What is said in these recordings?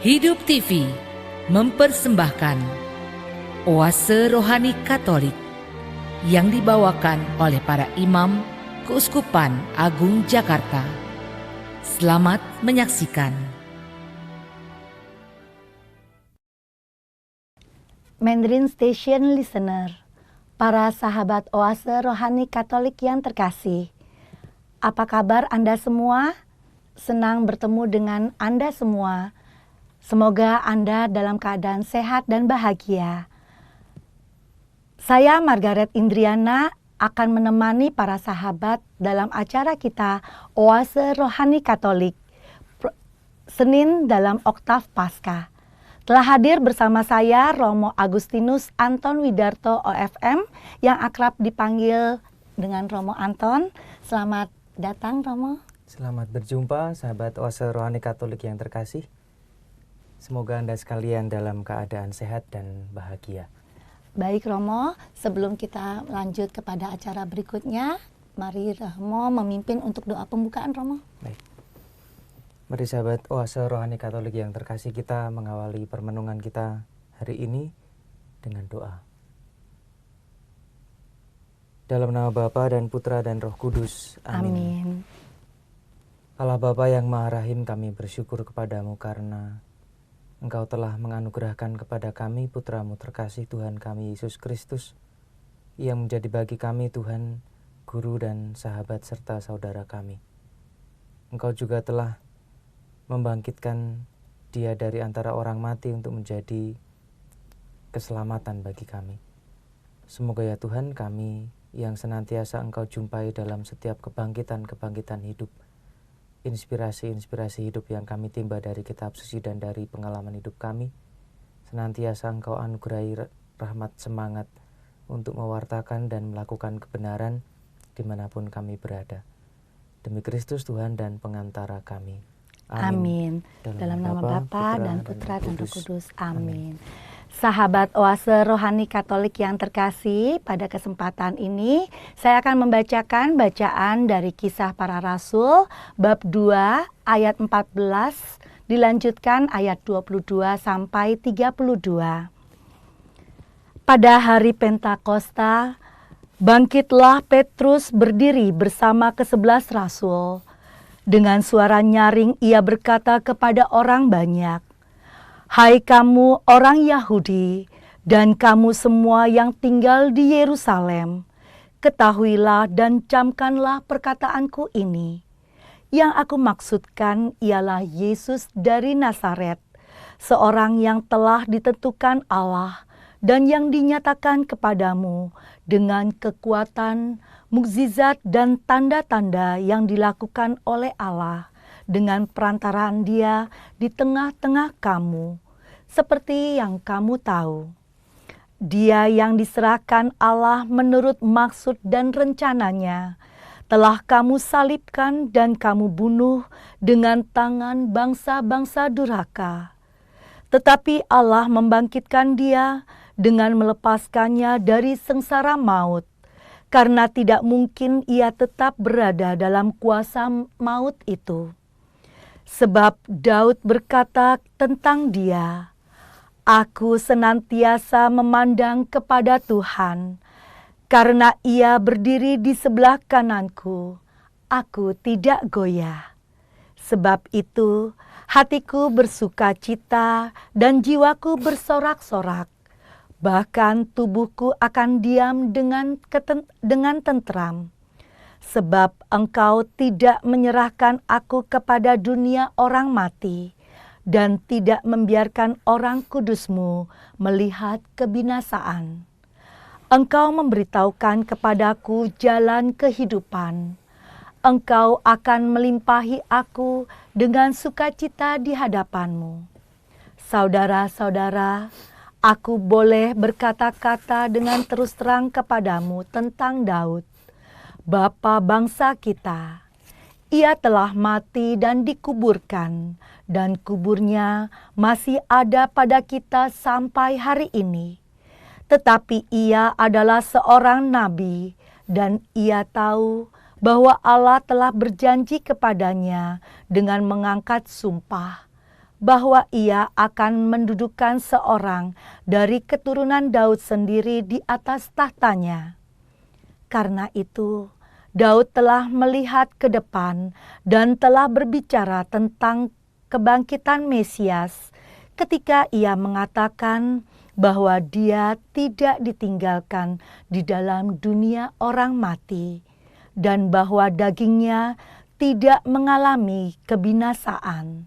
Hidup TV mempersembahkan Oase Rohani Katolik yang dibawakan oleh para imam Keuskupan Agung Jakarta. Selamat menyaksikan. Mandarin Station Listener, para sahabat Oase Rohani Katolik yang terkasih, apa kabar Anda semua? Senang bertemu dengan Anda semua. Semoga Anda dalam keadaan sehat dan bahagia. Saya Margaret Indriana akan menemani para sahabat dalam acara kita Oase Rohani Katolik Senin dalam Oktav Paskah. Telah hadir bersama saya Romo Agustinus Anton Widarto OFM yang akrab dipanggil dengan Romo Anton. Selamat datang Romo. Selamat berjumpa sahabat Oase Rohani Katolik yang terkasih. Semoga Anda sekalian dalam keadaan sehat dan bahagia. Baik Romo, sebelum kita lanjut kepada acara berikutnya, mari Romo memimpin untuk doa pembukaan Romo. Baik. Mari sahabat Oase Rohani Katolik yang terkasih, kita mengawali permenungan kita hari ini dengan doa. Dalam nama Bapa dan Putra dan Roh Kudus. Amin. Amin. Allah Bapa yang Maha Rahim, kami bersyukur kepadamu karena Engkau telah menganugerahkan kepada kami Putra-Mu terkasih Tuhan kami Yesus Kristus, yang menjadi bagi kami Tuhan, Guru dan sahabat serta saudara kami. Engkau juga telah membangkitkan Dia dari antara orang mati untuk menjadi keselamatan bagi kami. Semoga ya Tuhan, kami yang senantiasa Engkau jumpai dalam setiap kebangkitan-kebangkitan hidup, inspirasi-inspirasi hidup yang kami timba dari kitab suci dan dari pengalaman hidup kami, senantiasa Engkau anugerahi rahmat semangat untuk mewartakan dan melakukan kebenaran dimanapun kami berada. Demi Kristus Tuhan dan pengantara kami. Amin. Dalam nama Bapa dan Putra dan Roh Kudus. Amin. Sahabat Oase Rohani Katolik yang terkasih, pada kesempatan ini saya akan membacakan bacaan dari Kisah Para Rasul bab 2 ayat 14 dilanjutkan ayat 22 sampai 32. Pada hari Pentakosta, bangkitlah Petrus berdiri bersama ke-11 rasul. Dengan suara nyaring ia berkata kepada orang banyak, "Hai kamu orang Yahudi dan kamu semua yang tinggal di Yerusalem, ketahuilah dan camkanlah perkataanku ini. Yang aku maksudkan ialah Yesus dari Nazaret, seorang yang telah ditentukan Allah dan yang dinyatakan kepadamu dengan kekuatan, mukjizat dan tanda-tanda yang dilakukan oleh Allah dengan perantaraan Dia di tengah-tengah kamu, seperti yang kamu tahu. Dia yang diserahkan Allah menurut maksud dan rencananya, telah kamu salibkan dan kamu bunuh dengan tangan bangsa-bangsa durhaka. Tetapi Allah membangkitkan Dia dengan melepaskannya dari sengsara maut, karena tidak mungkin ia tetap berada dalam kuasa maut itu. Sebab Daud berkata tentang Dia, "Aku senantiasa memandang kepada Tuhan, karena Ia berdiri di sebelah kananku, aku tidak goyah. Sebab itu hatiku bersuka cita dan jiwaku bersorak-sorak. Bahkan tubuhku akan diam dengan tentram. Sebab Engkau tidak menyerahkan aku kepada dunia orang mati, dan tidak membiarkan orang kudus-Mu melihat kebinasaan. Engkau memberitahukan kepadaku jalan kehidupan. Engkau akan melimpahi aku dengan sukacita di hadapan-Mu." Saudara-saudara, aku boleh berkata-kata dengan terus terang kepadamu tentang Daud, bapa bangsa kita. Ia telah mati dan dikuburkan, dan kuburnya masih ada pada kita sampai hari ini. Tetapi ia adalah seorang nabi, dan ia tahu bahwa Allah telah berjanji kepadanya dengan mengangkat sumpah bahwa ia akan mendudukan seorang dari keturunan Daud sendiri di atas tahtanya. Karena itu, Daud telah melihat ke depan dan telah berbicara tentang kebangkitan Mesias ketika ia mengatakan bahwa dia tidak ditinggalkan di dalam dunia orang mati dan bahwa dagingnya tidak mengalami kebinasaan.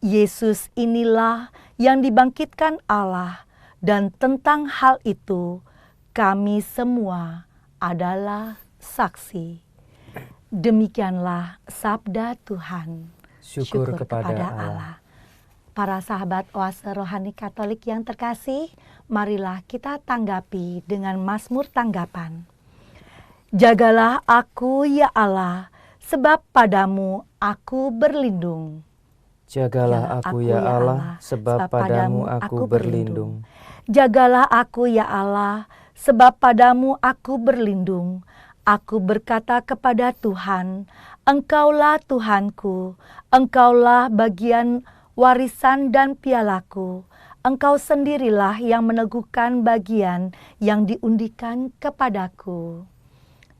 Yesus inilah yang dibangkitkan Allah, dan tentang hal itu kami semua adalah saksi. Demikianlah sabda Tuhan. Syukur kepada Allah. Para sahabat Oase Rohani Katolik yang terkasih, marilah kita tanggapi dengan Mazmur tanggapan. Jagalah aku ya Allah, sebab padamu aku berlindung. Jagalah aku ya Allah, sebab padamu aku berlindung. Jagalah aku ya Allah, sebab padamu aku berlindung. Aku berkata kepada Tuhan, Engkaulah Tuhanku, Engkaulah bagian warisan dan pialaku. Engkau sendirilah yang meneguhkan bagian yang diundikan kepadaku.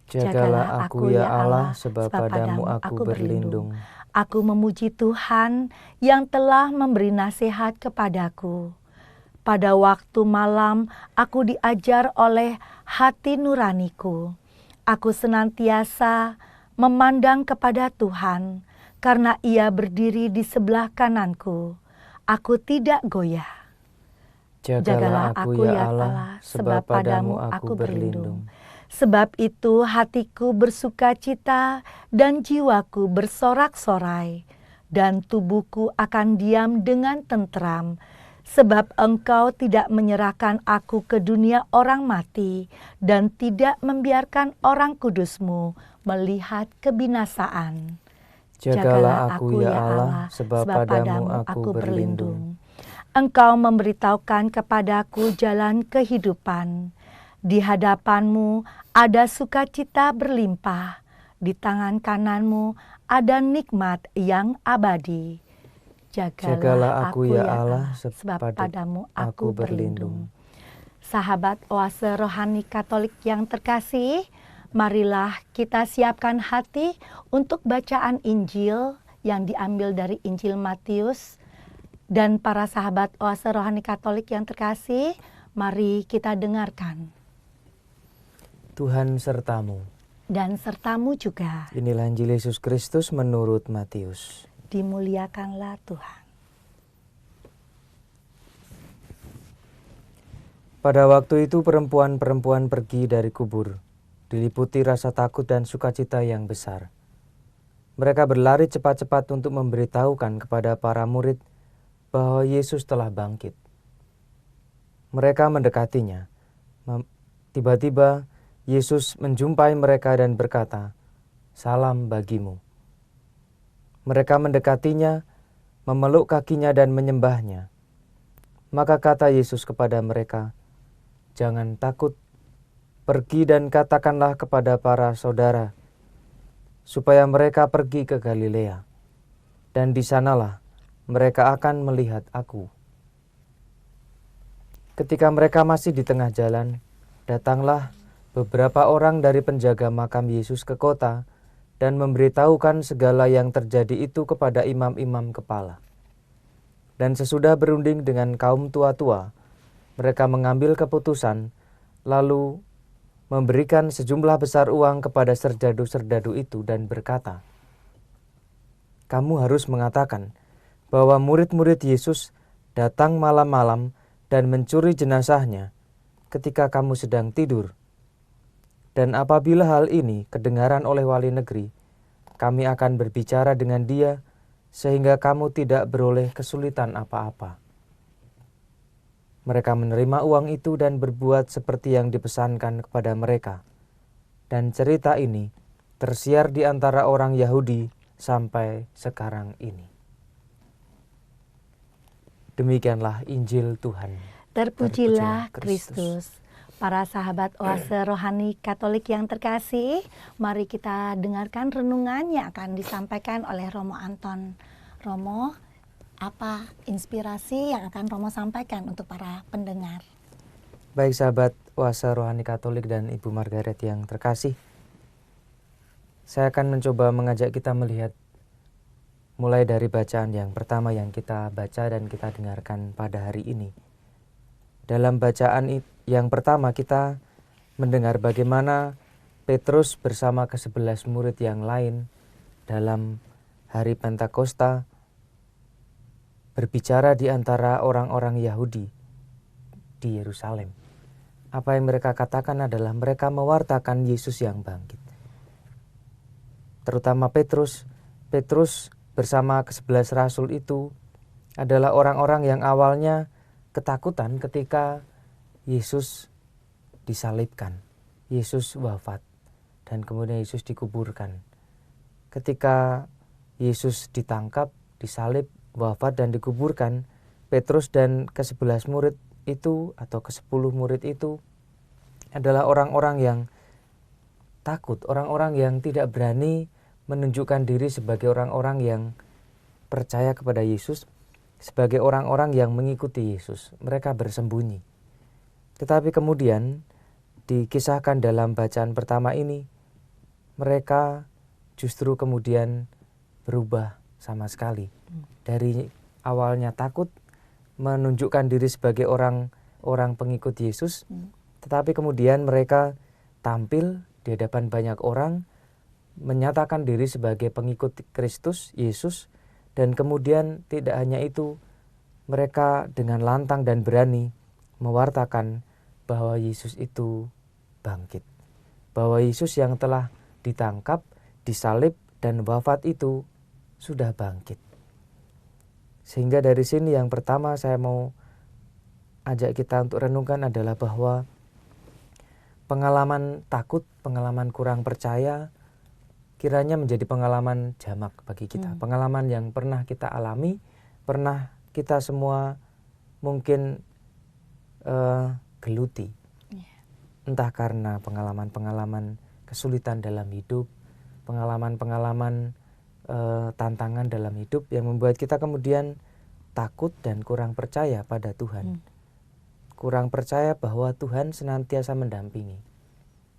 Jagalah aku ya Allah, sebab padamu aku berlindung. Aku memuji Tuhan yang telah memberi nasihat kepadaku. Pada waktu malam aku diajar oleh hati nuraniku. Aku senantiasa memandang kepada Tuhan, karena Ia berdiri di sebelah kananku. Aku tidak goyah. Jagalah aku ya Allah, sebab padamu aku berlindung. Sebab itu hatiku bersuka cita dan jiwaku bersorak-sorai, dan tubuhku akan diam dengan tentram. Sebab Engkau tidak menyerahkan aku ke dunia orang mati, dan tidak membiarkan orang kudus-Mu melihat kebinasaan. Jagalah aku ya Allah, sebab padamu aku berlindung. Engkau memberitahukan kepadaku jalan kehidupan. Di hadapan-Mu ada sukacita berlimpah, di tangan kanan-Mu ada nikmat yang abadi. Jagalah aku ya Allah, sebab padamu aku berlindung. Sahabat Oase Rohani Katolik yang terkasih, marilah kita siapkan hati untuk bacaan Injil yang diambil dari Injil Matius. Dan para sahabat Oase Rohani Katolik yang terkasih, mari kita dengarkan. Tuhan sertamu. Dan sertamu juga. Inilah Injil Yesus Kristus menurut Matius. Dimuliakanlah Tuhan. Pada waktu itu perempuan-perempuan pergi dari kubur, diliputi rasa takut dan sukacita yang besar. Mereka berlari cepat-cepat untuk memberitahukan kepada para murid bahwa Yesus telah bangkit. Mereka mendekatinya. Tiba-tiba Yesus menjumpai mereka dan berkata, "Salam bagimu." Mereka mendekatinya, memeluk kakinya dan menyembahnya. Maka kata Yesus kepada mereka, "Jangan takut, pergi dan katakanlah kepada para saudara, supaya mereka pergi ke Galilea, dan di sanalah mereka akan melihat aku." Ketika mereka masih di tengah jalan, datanglah beberapa orang dari penjaga makam Yesus ke kota dan memberitahukan segala yang terjadi itu kepada imam-imam kepala. Dan sesudah berunding dengan kaum tua-tua, mereka mengambil keputusan, lalu memberikan sejumlah besar uang kepada serdadu-serdadu itu dan berkata, "Kamu harus mengatakan bahwa murid-murid Yesus datang malam-malam dan mencuri jenazahnya ketika kamu sedang tidur. Dan apabila hal ini kedengaran oleh wali negeri, kami akan berbicara dengan dia sehingga kamu tidak beroleh kesulitan apa-apa." Mereka menerima uang itu dan berbuat seperti yang dipesankan kepada mereka. Dan cerita ini tersiar di antara orang Yahudi sampai sekarang ini. Demikianlah Injil Tuhan. Terpujilah Kristus. Para sahabat Oase Rohani Katolik yang terkasih, mari kita dengarkan renungan yang akan disampaikan oleh Romo Anton. Romo, apa inspirasi yang akan Romo sampaikan untuk para pendengar? Baik sahabat Oase Rohani Katolik dan Ibu Margaret yang terkasih, saya akan mencoba mengajak kita melihat mulai dari bacaan yang pertama yang kita baca dan kita dengarkan pada hari ini. Dalam bacaan yang pertama kita mendengar bagaimana Petrus bersama ke-11 murid yang lain dalam hari Pentakosta berbicara di antara orang-orang Yahudi di Yerusalem. Apa yang mereka katakan adalah mereka mewartakan Yesus yang bangkit. Terutama Petrus bersama ke-11 rasul itu adalah orang-orang yang awalnya ketakutan ketika Yesus disalibkan, Yesus wafat, dan kemudian Yesus dikuburkan. Ketika Yesus ditangkap, disalib, wafat dan dikuburkan, Petrus dan ke-11 murid itu atau ke-10 murid itu adalah orang-orang yang takut, orang-orang yang tidak berani menunjukkan diri sebagai orang-orang yang percaya kepada Yesus, sebagai orang-orang yang mengikuti Yesus. Mereka bersembunyi. Tetapi kemudian dikisahkan dalam bacaan pertama ini, mereka justru kemudian berubah sama sekali. Dari awalnya takut menunjukkan diri sebagai orang pengikut Yesus, tetapi kemudian mereka tampil di hadapan banyak orang, menyatakan diri sebagai pengikut Kristus, Yesus, dan kemudian tidak hanya itu, mereka dengan lantang dan berani mewartakan bahwa Yesus itu bangkit. Bahwa Yesus yang telah ditangkap, disalib, dan wafat itu sudah bangkit. Sehingga dari sini yang pertama saya mau ajak kita untuk renungkan adalah bahwa pengalaman takut, pengalaman kurang percaya, kiranya menjadi pengalaman jamak bagi kita. Pengalaman yang pernah kita alami, pernah kita semua mungkin geluti. Entah karena pengalaman-pengalaman kesulitan dalam hidup, pengalaman-pengalaman tantangan dalam hidup yang membuat kita kemudian takut dan kurang percaya pada Tuhan. Kurang percaya bahwa Tuhan senantiasa mendampingi.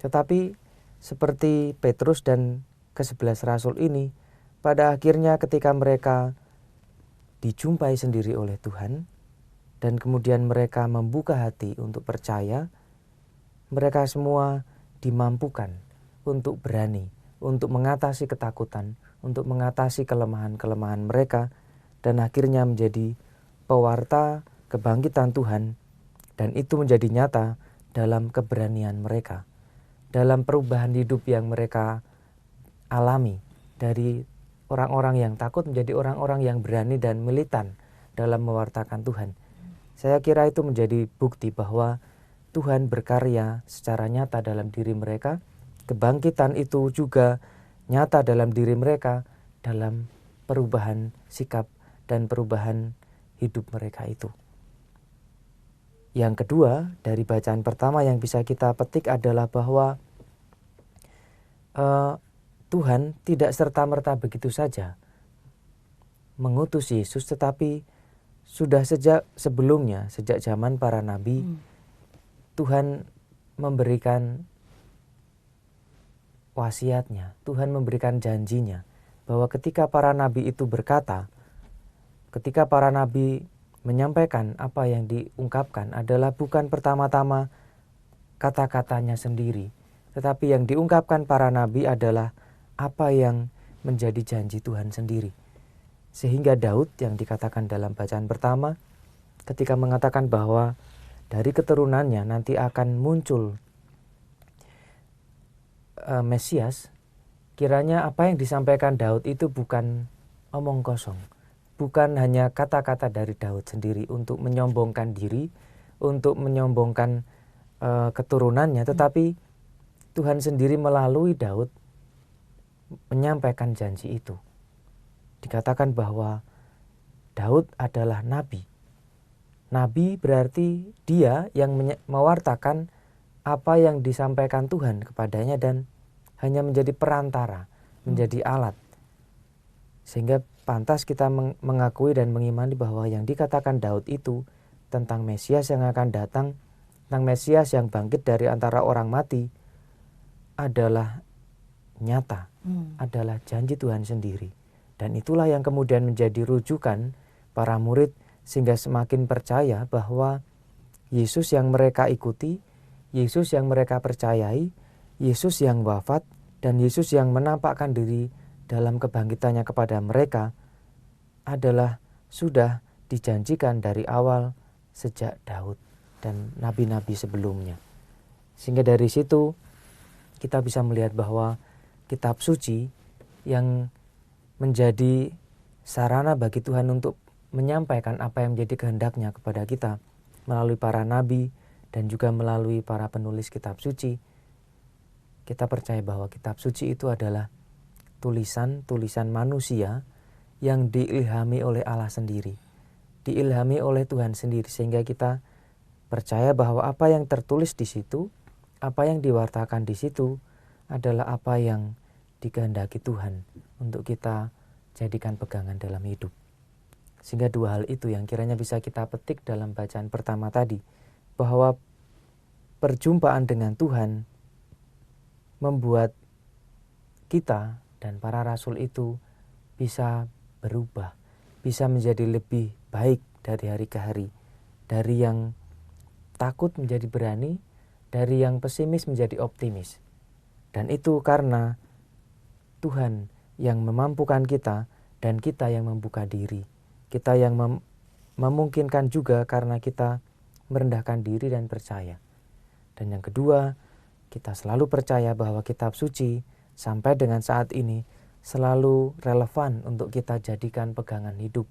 Tetapi seperti Petrus dan ke-11 rasul ini, pada akhirnya ketika mereka dijumpai sendiri oleh Tuhan dan kemudian mereka membuka hati untuk percaya, mereka semua dimampukan untuk berani, untuk mengatasi ketakutan, untuk mengatasi kelemahan-kelemahan mereka, dan akhirnya menjadi pewarta kebangkitan Tuhan, dan itu menjadi nyata dalam keberanian mereka, dalam perubahan hidup yang mereka alami, dari orang-orang yang takut menjadi orang-orang yang berani dan militan dalam mewartakan Tuhan. Saya kira itu menjadi bukti bahwa Tuhan berkarya secara nyata dalam diri mereka. Kebangkitan itu juga nyata dalam diri mereka dalam perubahan sikap dan perubahan hidup mereka itu. Yang kedua, dari bacaan pertama yang bisa kita petik adalah bahwa Tuhan tidak serta-merta begitu saja mengutus Yesus, tetapi sudah sejak sebelumnya, sejak zaman para nabi, Tuhan memberikan wasiatnya, Tuhan memberikan janjinya, bahwa ketika para nabi itu berkata, ketika para nabi menyampaikan apa yang diungkapkan adalah bukan pertama-tama kata-katanya sendiri, tetapi yang diungkapkan para nabi adalah apa yang menjadi janji Tuhan sendiri. Sehingga Daud yang dikatakan dalam bacaan pertama, ketika mengatakan bahwa dari keturunannya nanti akan muncul Mesias, kiranya apa yang disampaikan Daud itu bukan omong kosong, bukan hanya kata-kata dari Daud sendiri untuk menyombongkan diri, untuk menyombongkan keturunannya, tetapi Tuhan sendiri melalui Daud menyampaikan janji itu. Dikatakan bahwa Daud adalah nabi. Nabi berarti dia yang mewartakan apa yang disampaikan Tuhan kepadanya dan hanya menjadi perantara, menjadi alat. Sehingga pantas kita mengakui dan mengimani bahwa yang dikatakan Daud itu tentang Mesias yang akan datang, tentang Mesias yang bangkit dari antara orang mati adalah nyata, adalah janji Tuhan sendiri. Dan itulah yang kemudian menjadi rujukan para murid sehingga semakin percaya bahwa Yesus yang mereka ikuti, Yesus yang mereka percayai, Yesus yang wafat, dan Yesus yang menampakkan diri dalam kebangkitannya kepada mereka adalah sudah dijanjikan dari awal sejak Daud dan nabi-nabi sebelumnya. Sehingga dari situ kita bisa melihat bahwa kitab suci yang menjadi sarana bagi Tuhan untuk menyampaikan apa yang menjadi kehendaknya kepada kita melalui para nabi dan juga melalui para penulis kitab suci. Kita percaya bahwa kitab suci itu adalah tulisan-tulisan manusia yang diilhami oleh Allah sendiri, diilhami oleh Tuhan sendiri, sehingga kita percaya bahwa apa yang tertulis di situ, apa yang diwartakan di situ adalah apa yang dikehendaki Tuhan untuk kita jadikan pegangan dalam hidup. Sehingga dua hal itu yang kiranya bisa kita petik dalam bacaan pertama tadi, bahwa perjumpaan dengan Tuhan membuat kita dan para rasul itu bisa berubah, bisa menjadi lebih baik dari hari ke hari. Dari yang takut menjadi berani, dari yang pesimis menjadi optimis. Dan itu karena Tuhan yang memampukan kita dan kita yang membuka diri. Kita yang memungkinkan juga karena kita merendahkan diri dan percaya. Dan yang kedua, kita selalu percaya bahwa kitab suci sampai dengan saat ini selalu relevan untuk kita jadikan pegangan hidup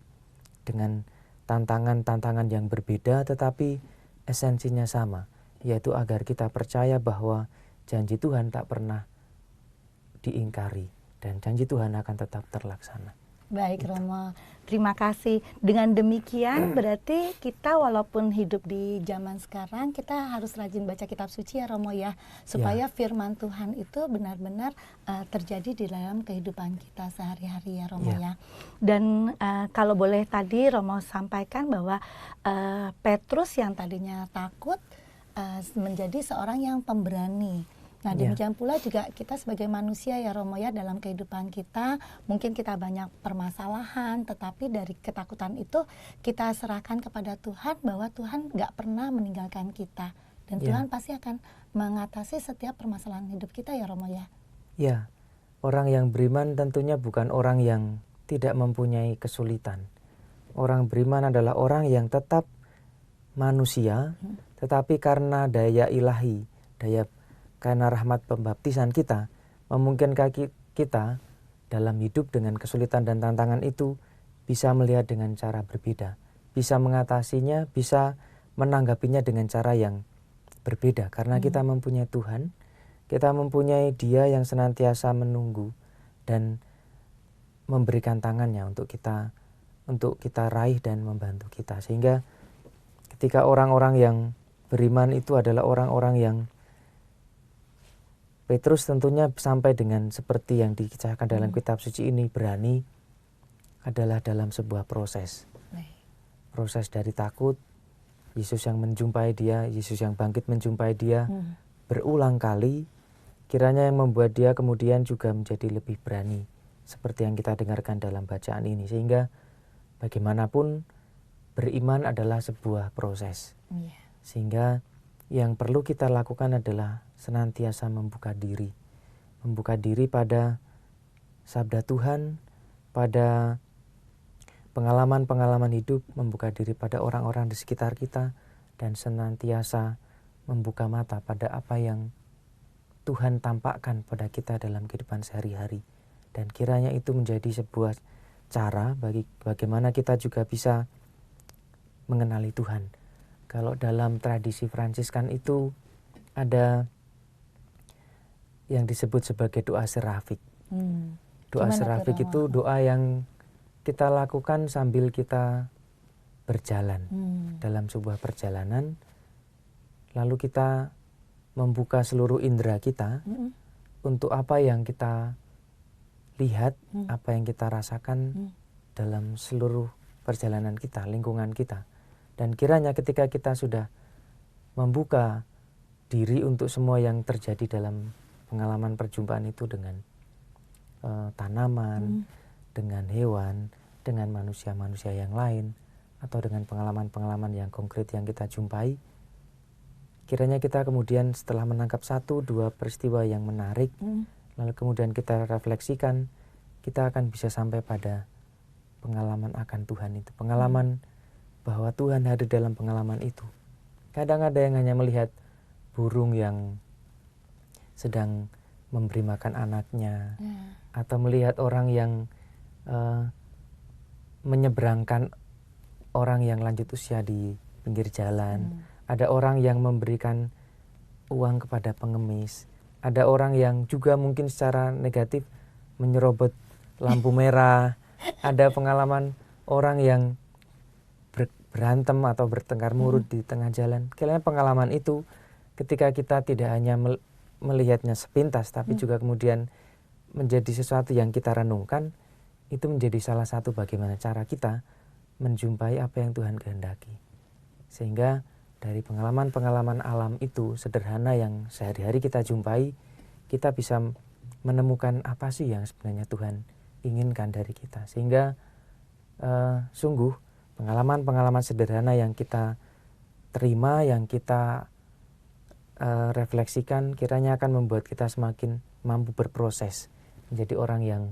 dengan tantangan-tantangan yang berbeda tetapi esensinya sama, yaitu agar kita percaya bahwa janji Tuhan tak pernah diingkari dan janji Tuhan akan tetap terlaksana. Baik Romo, terima kasih. Dengan demikian berarti kita walaupun hidup di zaman sekarang kita harus rajin baca kitab suci ya Romo ya, supaya firman Tuhan itu benar-benar terjadi di dalam kehidupan kita sehari-hari ya Romo ya. Dan kalau boleh tadi Romo sampaikan bahwa Petrus yang tadinya takut menjadi seorang yang pemberani. Nah demikian pula juga kita sebagai manusia ya Romo ya, dalam kehidupan kita mungkin kita banyak permasalahan, tetapi dari ketakutan itu kita serahkan kepada Tuhan bahwa Tuhan gak pernah meninggalkan kita. Dan Tuhan pasti akan mengatasi setiap permasalahan hidup kita ya Romo ya. Ya, orang yang beriman tentunya bukan orang yang tidak mempunyai kesulitan. Orang beriman adalah orang yang tetap manusia, tetapi karena daya ilahi, karena rahmat pembaptisan kita, memungkinkan kita dalam hidup dengan kesulitan dan tantangan itu bisa melihat dengan cara berbeda, bisa mengatasinya, bisa menanggapinya dengan cara yang berbeda. Karena kita mempunyai Tuhan, kita mempunyai Dia yang senantiasa menunggu dan memberikan tangannya untuk kita raih dan membantu kita. Sehingga ketika orang-orang yang beriman itu adalah orang-orang yang Petrus tentunya sampai dengan seperti yang dikisahkan dalam kitab suci ini, berani adalah dalam sebuah proses. Proses dari takut, Yesus yang menjumpai dia, Yesus yang bangkit menjumpai dia berulang kali, kiranya yang membuat dia kemudian juga menjadi lebih berani. Seperti yang kita dengarkan dalam bacaan ini. Sehingga bagaimanapun beriman adalah sebuah proses. Sehingga yang perlu kita lakukan adalah senantiasa membuka diri pada sabda Tuhan, pada pengalaman-pengalaman hidup, membuka diri pada orang-orang di sekitar kita, dan senantiasa membuka mata pada apa yang Tuhan tampakkan pada kita dalam kehidupan sehari-hari. Dan kiranya itu menjadi sebuah cara bagaimana kita juga bisa mengenali Tuhan. Kalau dalam tradisi Fransiskan itu ada yang disebut sebagai doa serafik. Doa serafik itu doa yang kita lakukan sambil kita berjalan dalam sebuah perjalanan. Lalu kita membuka seluruh indera kita untuk apa yang kita lihat apa yang kita rasakan dalam seluruh perjalanan kita, lingkungan kita. Dan kiranya ketika kita sudah membuka diri untuk semua yang terjadi dalam pengalaman perjumpaan itu dengan tanaman, dengan hewan, dengan manusia-manusia yang lain, atau dengan pengalaman-pengalaman yang konkret yang kita jumpai, kiranya kita kemudian setelah menangkap 1-2 peristiwa yang menarik, lalu kemudian kita refleksikan, kita akan bisa sampai pada pengalaman akan Tuhan itu. Pengalaman bahwa Tuhan hadir dalam pengalaman itu. Kadang ada yang hanya melihat burung yang sedang memberi makan anaknya, atau melihat orang yang menyeberangkan orang yang lanjut usia di pinggir jalan. Ada orang yang memberikan uang kepada pengemis. Ada orang yang juga mungkin secara negatif menyerobot lampu merah. Ada pengalaman orang yang berantem atau bertengkar murut di tengah jalan. Kiranya pengalaman itu ketika kita tidak hanya melihatnya sepintas, tapi juga kemudian menjadi sesuatu yang kita renungkan, itu menjadi salah satu bagaimana cara kita menjumpai apa yang Tuhan kehendaki. Sehingga dari pengalaman-pengalaman alam itu sederhana yang sehari-hari kita jumpai, kita bisa menemukan apa sih yang sebenarnya Tuhan inginkan dari kita. Sehingga sungguh pengalaman-pengalaman sederhana yang kita terima, yang kita refleksikan, kiranya akan membuat kita semakin mampu berproses menjadi orang yang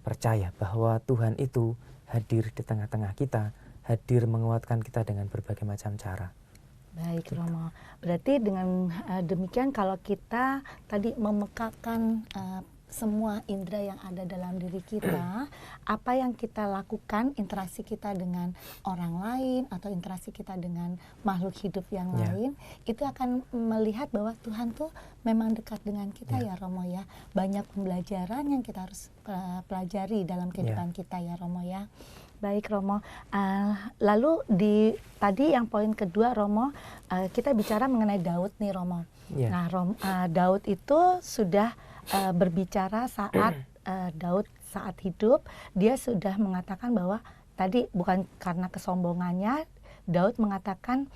percaya bahwa Tuhan itu hadir di tengah-tengah kita, hadir menguatkan kita dengan berbagai macam cara. Baik Romo, berarti dengan demikian kalau kita tadi memekakan semua indera yang ada dalam diri kita, apa yang kita lakukan, interaksi kita dengan orang lain atau interaksi kita dengan makhluk hidup yang lain, itu akan melihat bahwa Tuhan tuh memang dekat dengan kita ya Romo ya. Banyak pembelajaran yang kita harus pelajari dalam kehidupan kita ya Romo ya. Baik Romo, lalu tadi yang poin kedua Romo, kita bicara mengenai Daud nih Romo. Nah Daud itu sudah berbicara saat Daud saat hidup, dia sudah mengatakan bahwa tadi bukan karena kesombongannya, Daud mengatakan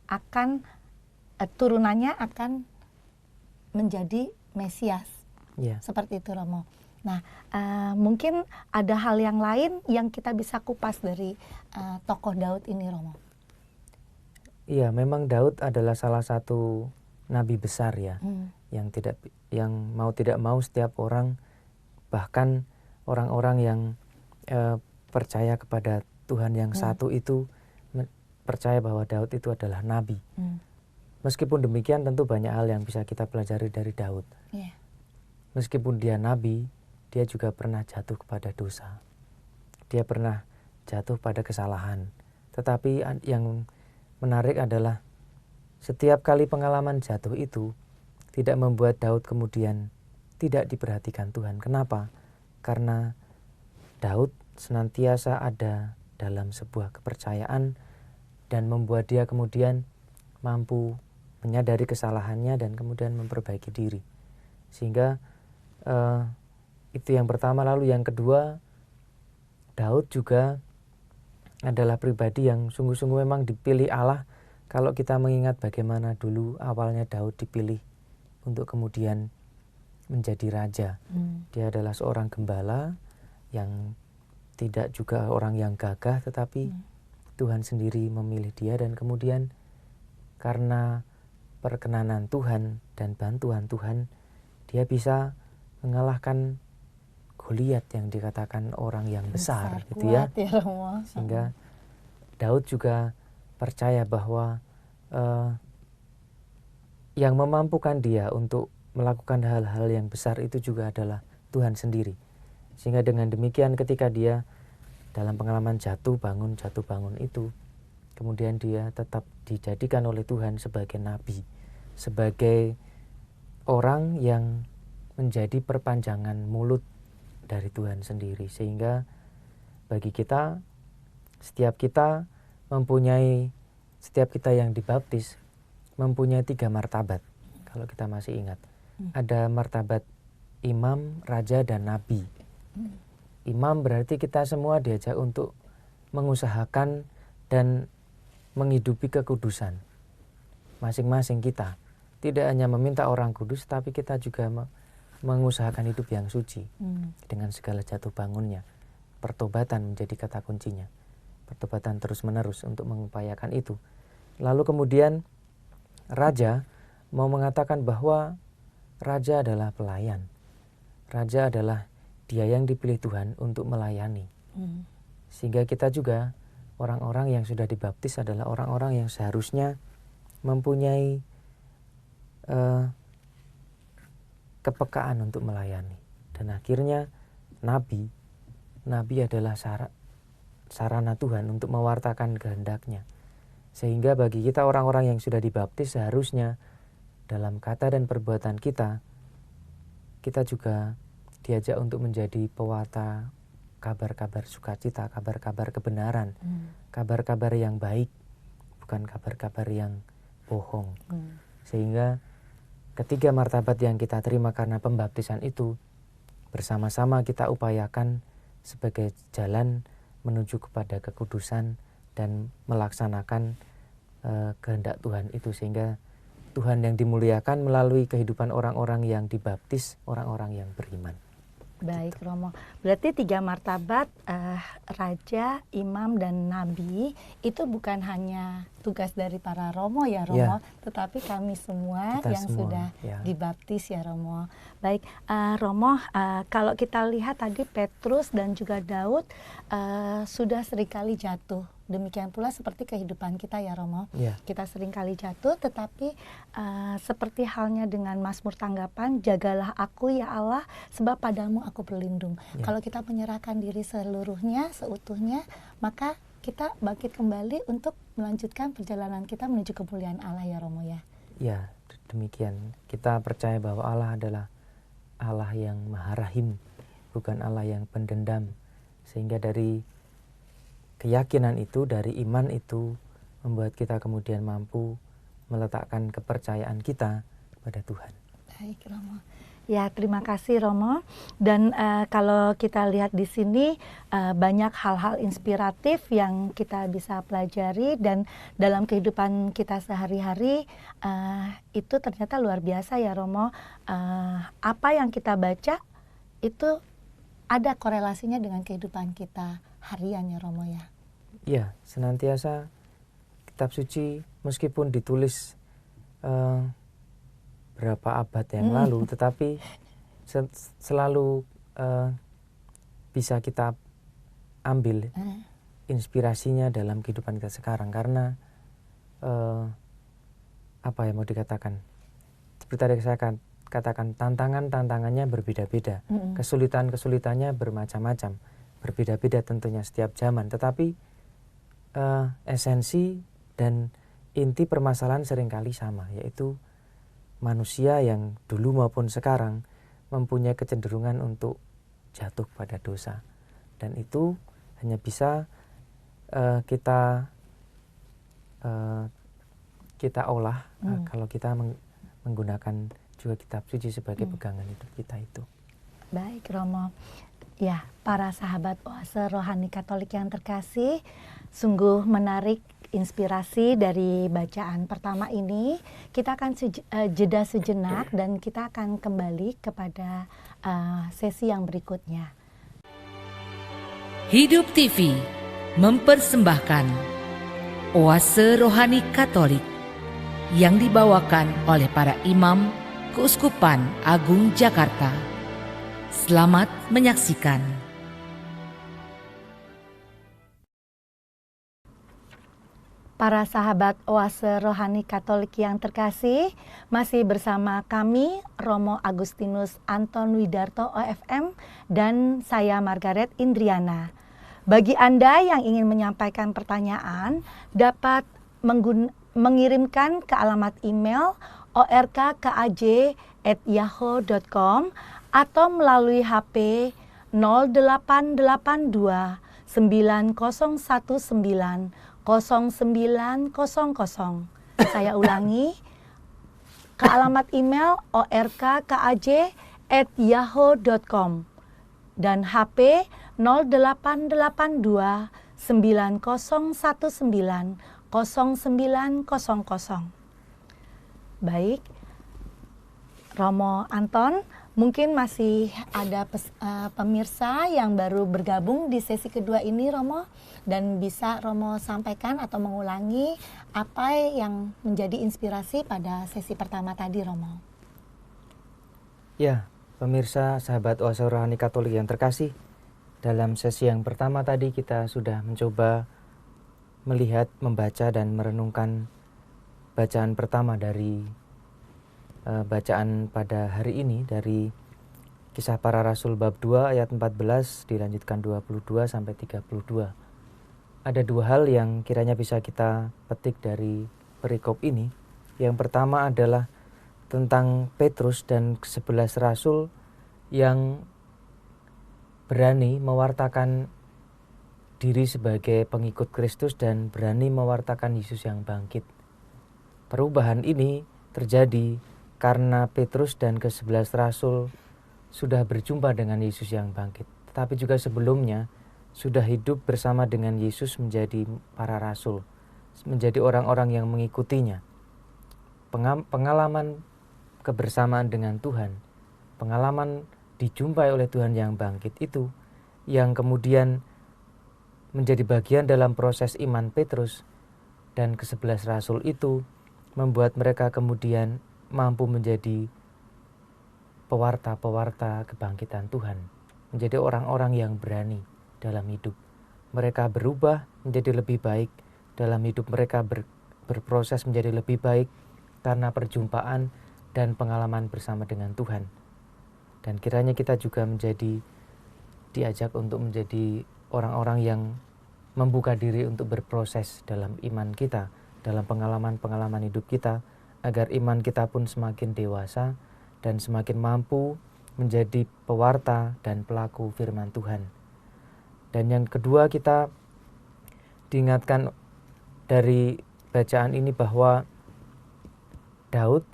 akan turunannya akan menjadi Mesias, seperti itu Romo. Nah, mungkin ada hal yang lain yang kita bisa kupas dari tokoh Daud ini, Romo. Iya, memang Daud adalah salah satu nabi besar ya, yang mau tidak mau setiap orang, bahkan orang-orang yang percaya kepada Tuhan yang satu itu percaya bahwa Daud itu adalah nabi. Meskipun demikian, tentu banyak hal yang bisa kita pelajari dari Daud. Meskipun dia nabi, dia juga pernah jatuh kepada dosa. Dia pernah jatuh pada kesalahan. Tetapi yang menarik adalah setiap kali pengalaman jatuh itu tidak membuat Daud kemudian tidak diperhatikan Tuhan. Kenapa? Karena Daud senantiasa ada dalam sebuah kepercayaan dan membuat dia kemudian mampu menyadari kesalahannya dan kemudian memperbaiki diri. Sehingga itu yang pertama. Lalu yang kedua, Daud juga adalah pribadi yang sungguh-sungguh memang dipilih Allah. Kalau kita mengingat bagaimana dulu awalnya Daud dipilih untuk kemudian menjadi raja. Dia adalah seorang gembala yang tidak juga orang yang gagah, tetapi Tuhan sendiri memilih dia, dan kemudian karena perkenanan Tuhan dan bantuan Tuhan, dia bisa mengalahkan Goliat yang dikatakan orang yang besar gitu ya. Sehingga Daud juga percaya bahwa yang memampukan dia untuk melakukan hal-hal yang besar itu juga adalah Tuhan sendiri. Sehingga dengan demikian ketika dia dalam pengalaman jatuh bangun itu, kemudian dia tetap dijadikan oleh Tuhan sebagai nabi, sebagai orang yang menjadi perpanjangan mulut dari Tuhan sendiri. Sehingga bagi kita, setiap kita yang dibaptis mempunyai 3 martabat. Kalau kita masih ingat, ada martabat imam, raja, dan nabi. Imam berarti kita semua diajak untuk mengusahakan dan menghidupi kekudusan masing-masing kita. Tidak hanya meminta orang kudus, tapi kita juga mengusahakan hidup yang suci dengan segala jatuh bangunnya. Pertobatan menjadi kata kuncinya. Pertobatan terus-menerus untuk mengupayakan itu. Lalu kemudian raja mau mengatakan bahwa raja adalah pelayan. Raja adalah dia yang dipilih Tuhan untuk melayani. Sehingga kita juga orang-orang yang sudah dibaptis adalah orang-orang yang seharusnya mempunyai kepekaan untuk melayani. Dan akhirnya nabi adalah sarana Tuhan untuk mewartakan kehendaknya. Sehingga bagi kita orang-orang yang sudah dibaptis seharusnya dalam kata dan perbuatan kita juga diajak untuk menjadi pewarta kabar-kabar sukacita, kabar-kabar kebenaran, kabar-kabar yang baik, bukan kabar-kabar yang bohong. Sehingga ketiga martabat yang kita terima karena pembaptisan itu bersama-sama kita upayakan sebagai jalan menuju kepada kekudusan dan melaksanakan kehendak Tuhan itu, sehingga Tuhan yang dimuliakan melalui kehidupan orang-orang yang dibaptis, orang-orang yang beriman. Baik Romo, berarti 3 martabat raja, imam, dan nabi itu bukan hanya tugas dari para Romo ya Romo, tetapi kami semua yang sudah dibaptis ya Romo. Baik Romo, kalau kita lihat tadi Petrus dan juga Daud sudah seringkali jatuh. Demikian pula seperti kehidupan kita ya Romo. Kita seringkali jatuh, tetapi seperti halnya dengan Mazmur tanggapan, jagalah aku ya Allah, sebab padamu aku berlindung. Kalau kita menyerahkan diri seluruhnya, seutuhnya, maka kita bangkit kembali untuk melanjutkan perjalanan kita menuju kemuliaan Allah ya Romo ya. Ya, demikian. Kita percaya bahwa Allah adalah Allah yang Maha Rahim, bukan Allah yang pendendam. Sehingga dari keyakinan itu, dari iman itu membuat kita kemudian mampu meletakkan kepercayaan kita pada Tuhan. Baik Romo. Ya, terima kasih Romo. Dan kalau kita lihat di sini banyak hal-hal inspiratif yang kita bisa pelajari, dan dalam kehidupan kita sehari-hari itu ternyata luar biasa ya Romo. Apa yang kita baca itu ada korelasinya dengan kehidupan kita harian ya Romo ya. Iya, senantiasa kitab suci meskipun ditulis berapa abad yang lalu, tetapi selalu bisa kita ambil inspirasinya dalam kehidupan kita sekarang. Karena apa yang mau dikatakan, seperti tadi saya katakan, tantangannya berbeda-beda, kesulitannya bermacam-macam, berbeda-beda tentunya setiap zaman, tetapi esensi dan inti permasalahan seringkali sama, yaitu manusia yang dulu maupun sekarang mempunyai kecenderungan untuk jatuh pada dosa, dan itu hanya bisa kita olah kalau kita menggunakan juga kitab suci sebagai pegangan hidup kita itu. Baik Romo. Ya, para sahabat Oase Rohani Katolik yang terkasih, sungguh menarik inspirasi dari bacaan pertama ini. Kita akan jeda sejenak dan kita akan kembali kepada sesi yang berikutnya. Hidup TV mempersembahkan Oase Rohani Katolik yang dibawakan oleh para imam Keuskupan Agung Jakarta. Selamat menyaksikan. Para sahabat Oase Rohani Katolik yang terkasih, masih bersama kami Romo Agustinus Anton Widarto OFM dan saya Margaret Indriana. Bagi Anda yang ingin menyampaikan pertanyaan, dapat mengirimkan ke alamat email orkkaj@yahoo.com atau melalui HP 0882 9019 0900. Saya ulangi, ke alamat email orkkaj@yahoo.com @yahoo.com dan HP 0882 9019 0900. Baik, Romo Anton, mungkin masih ada pemirsa yang baru bergabung di sesi kedua ini, Romo, dan bisa Romo sampaikan atau mengulangi apa yang menjadi inspirasi pada sesi pertama tadi, Romo. Ya, pemirsa sahabat Oase Rohani Katolik yang terkasih, dalam sesi yang pertama tadi kita sudah mencoba melihat, membaca dan merenungkan bacaan pertama dari bacaan pada hari ini dari Kisah Para Rasul bab 2 ayat 14 dilanjutkan 22 sampai 32. Ada dua hal yang kiranya bisa kita petik dari perikop ini. Yang pertama adalah tentang Petrus dan 11 rasul yang berani mewartakan diri sebagai pengikut Kristus dan berani mewartakan Yesus yang bangkit. Perubahan ini terjadi karena Petrus dan ke-11 rasul sudah berjumpa dengan Yesus yang bangkit. Tetapi juga sebelumnya sudah hidup bersama dengan Yesus menjadi para rasul, menjadi orang-orang yang mengikutinya. Pengalaman kebersamaan dengan Tuhan, pengalaman dijumpai oleh Tuhan yang bangkit itu yang kemudian menjadi bagian dalam proses iman Petrus dan ke-11 rasul itu membuat mereka kemudian mampu menjadi pewarta-pewarta kebangkitan Tuhan, menjadi orang-orang yang berani dalam hidup. Mereka berubah menjadi lebih baik dalam hidup mereka, berproses menjadi lebih baik karena perjumpaan dan pengalaman bersama dengan Tuhan. Dan kiranya kita juga diajak untuk menjadi orang-orang yang membuka diri untuk berproses dalam iman kita, dalam pengalaman-pengalaman hidup kita, agar iman kita pun semakin dewasa dan semakin mampu menjadi pewarta dan pelaku firman Tuhan. Dan yang kedua, kita diingatkan dari bacaan ini bahwa Daud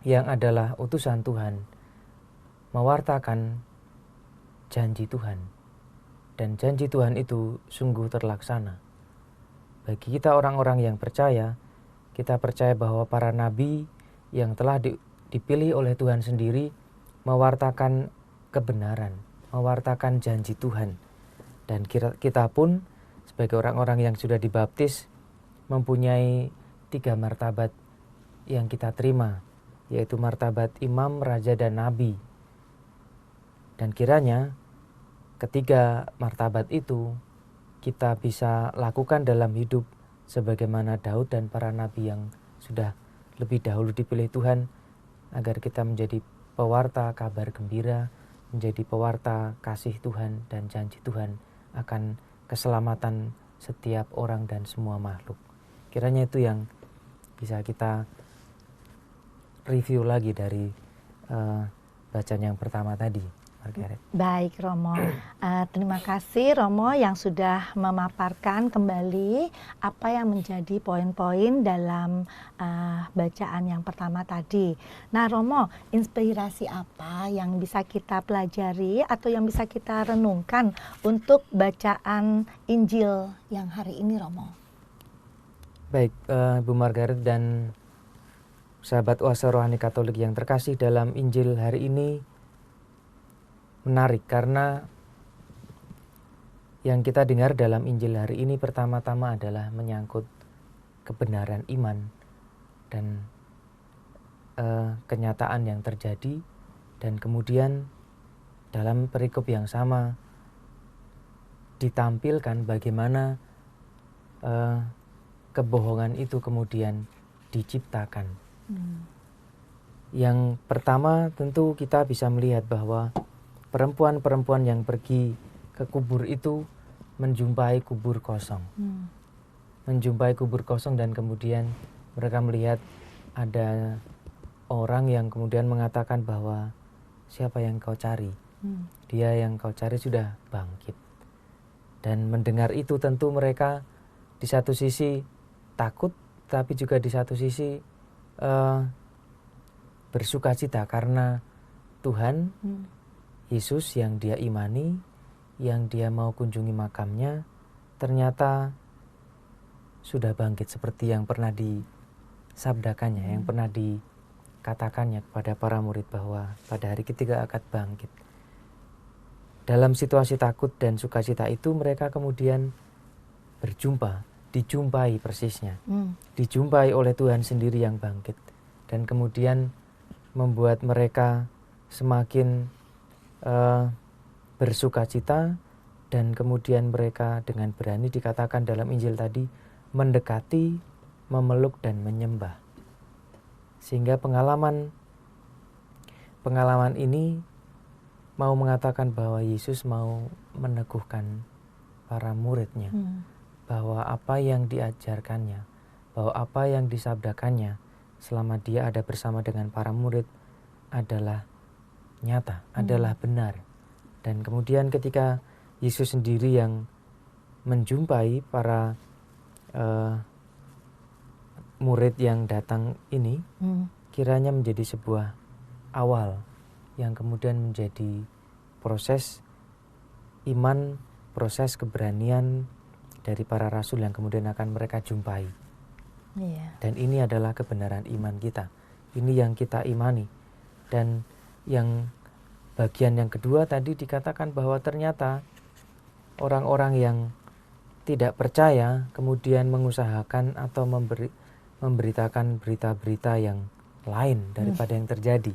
yang adalah utusan Tuhan mewartakan janji Tuhan. Dan janji Tuhan itu sungguh terlaksana. Bagi kita orang-orang yang percaya, kita percaya bahwa para nabi yang telah dipilih oleh Tuhan sendiri mewartakan kebenaran, mewartakan janji Tuhan. Dan kita pun sebagai orang-orang yang sudah dibaptis mempunyai 3 martabat yang kita terima, yaitu martabat imam, raja, dan nabi. Dan kiranya ketiga martabat itu kita bisa lakukan dalam hidup sebagaimana Daud dan para nabi yang sudah lebih dahulu dipilih Tuhan, agar kita menjadi pewarta kabar gembira, menjadi pewarta kasih Tuhan dan janji Tuhan akan keselamatan setiap orang dan semua makhluk. Kiranya itu yang bisa kita review lagi dari bacaan yang pertama tadi, Margaret. Baik, Romo. Terima kasih Romo yang sudah memaparkan kembali apa yang menjadi poin-poin dalam bacaan yang pertama tadi. Nah, Romo, inspirasi apa yang bisa kita pelajari atau yang bisa kita renungkan untuk bacaan Injil yang hari ini, Romo? Baik, Bu Margaret dan sahabat Oase Rohani Katolik yang terkasih, dalam Injil hari ini menarik karena yang kita dengar dalam Injil hari ini pertama-tama adalah menyangkut kebenaran iman dan kenyataan yang terjadi, dan kemudian dalam perikop yang sama ditampilkan bagaimana kebohongan itu kemudian diciptakan. Yang pertama tentu kita bisa melihat bahwa perempuan-perempuan yang pergi ke kubur itu menjumpai kubur kosong. Menjumpai kubur kosong dan kemudian mereka melihat ada orang yang kemudian mengatakan bahwa siapa yang kau cari? Dia yang kau cari sudah bangkit. Dan mendengar itu tentu mereka di satu sisi takut, tapi juga di satu sisi bersukacita karena Tuhan Hmm. Yesus yang dia imani, yang dia mau kunjungi makamnya, ternyata sudah bangkit seperti yang pernah disabdakannya, yang pernah dikatakannya kepada para murid bahwa pada hari ketiga akan bangkit. Dalam situasi takut dan sukacita itu mereka kemudian berjumpa, dijumpai persisnya, dijumpai oleh Tuhan sendiri yang bangkit, dan kemudian membuat mereka semakin bersukacita, dan kemudian mereka dengan berani dikatakan dalam Injil tadi mendekati, memeluk dan menyembah. Sehingga pengalaman ini mau mengatakan bahwa Yesus mau meneguhkan para muridnya, bahwa apa yang diajarkannya, bahwa apa yang disabdakannya selama dia ada bersama dengan para murid adalah nyata, adalah benar. Dan kemudian ketika Yesus sendiri yang menjumpai para murid yang datang ini, kiranya menjadi sebuah awal yang kemudian menjadi proses iman, proses keberanian dari para rasul yang kemudian akan mereka jumpai. Dan ini adalah kebenaran iman kita. Ini yang kita imani. Dan yang bagian yang kedua tadi dikatakan bahwa ternyata orang-orang yang tidak percaya kemudian mengusahakan atau memberitakan berita-berita yang lain daripada yang terjadi.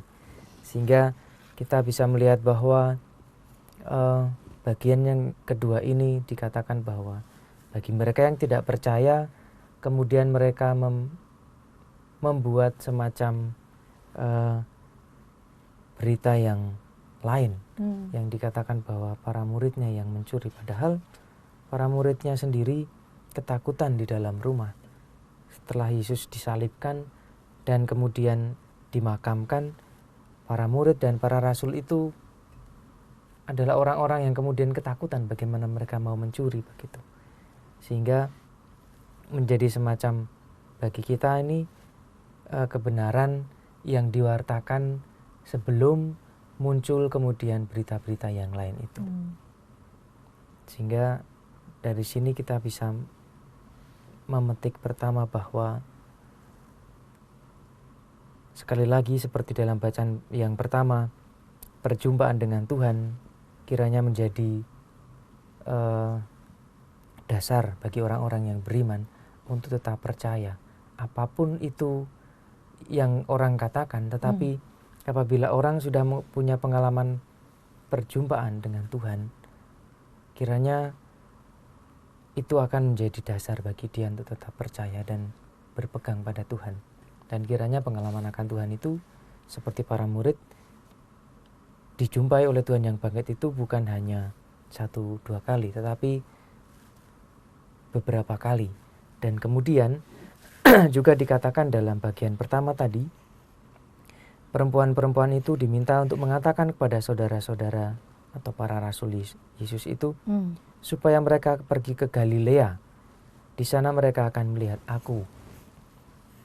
Sehingga kita bisa melihat bahwa bagian yang kedua ini dikatakan bahwa bagi mereka yang tidak percaya, kemudian mereka membuat semacam berita yang lain, yang dikatakan bahwa para muridnya yang mencuri, padahal para muridnya sendiri ketakutan di dalam rumah. Setelah Yesus disalibkan dan kemudian dimakamkan, para murid dan para rasul itu adalah orang-orang yang kemudian ketakutan bagaimana mereka mau mencuri begitu. Sehingga menjadi semacam bagi kita ini kebenaran yang diwartakan sebelum muncul kemudian berita-berita yang lain itu. Sehingga dari sini kita bisa memetik pertama bahwa sekali lagi seperti dalam bacaan yang pertama, perjumpaan dengan Tuhan kiranya menjadi dasar bagi orang-orang yang beriman untuk tetap percaya apapun itu yang orang katakan, tetapi apabila orang sudah punya pengalaman perjumpaan dengan Tuhan, kiranya itu akan menjadi dasar bagi dia untuk tetap percaya dan berpegang pada Tuhan. Dan kiranya pengalaman akan Tuhan itu seperti para murid dijumpai oleh Tuhan yang bangkit itu bukan hanya 1-2 kali, tetapi beberapa kali. Dan kemudian juga dikatakan dalam bagian pertama tadi, perempuan-perempuan itu diminta untuk mengatakan kepada saudara-saudara atau para rasul Yesus itu supaya mereka pergi ke Galilea. Di sana mereka akan melihat aku.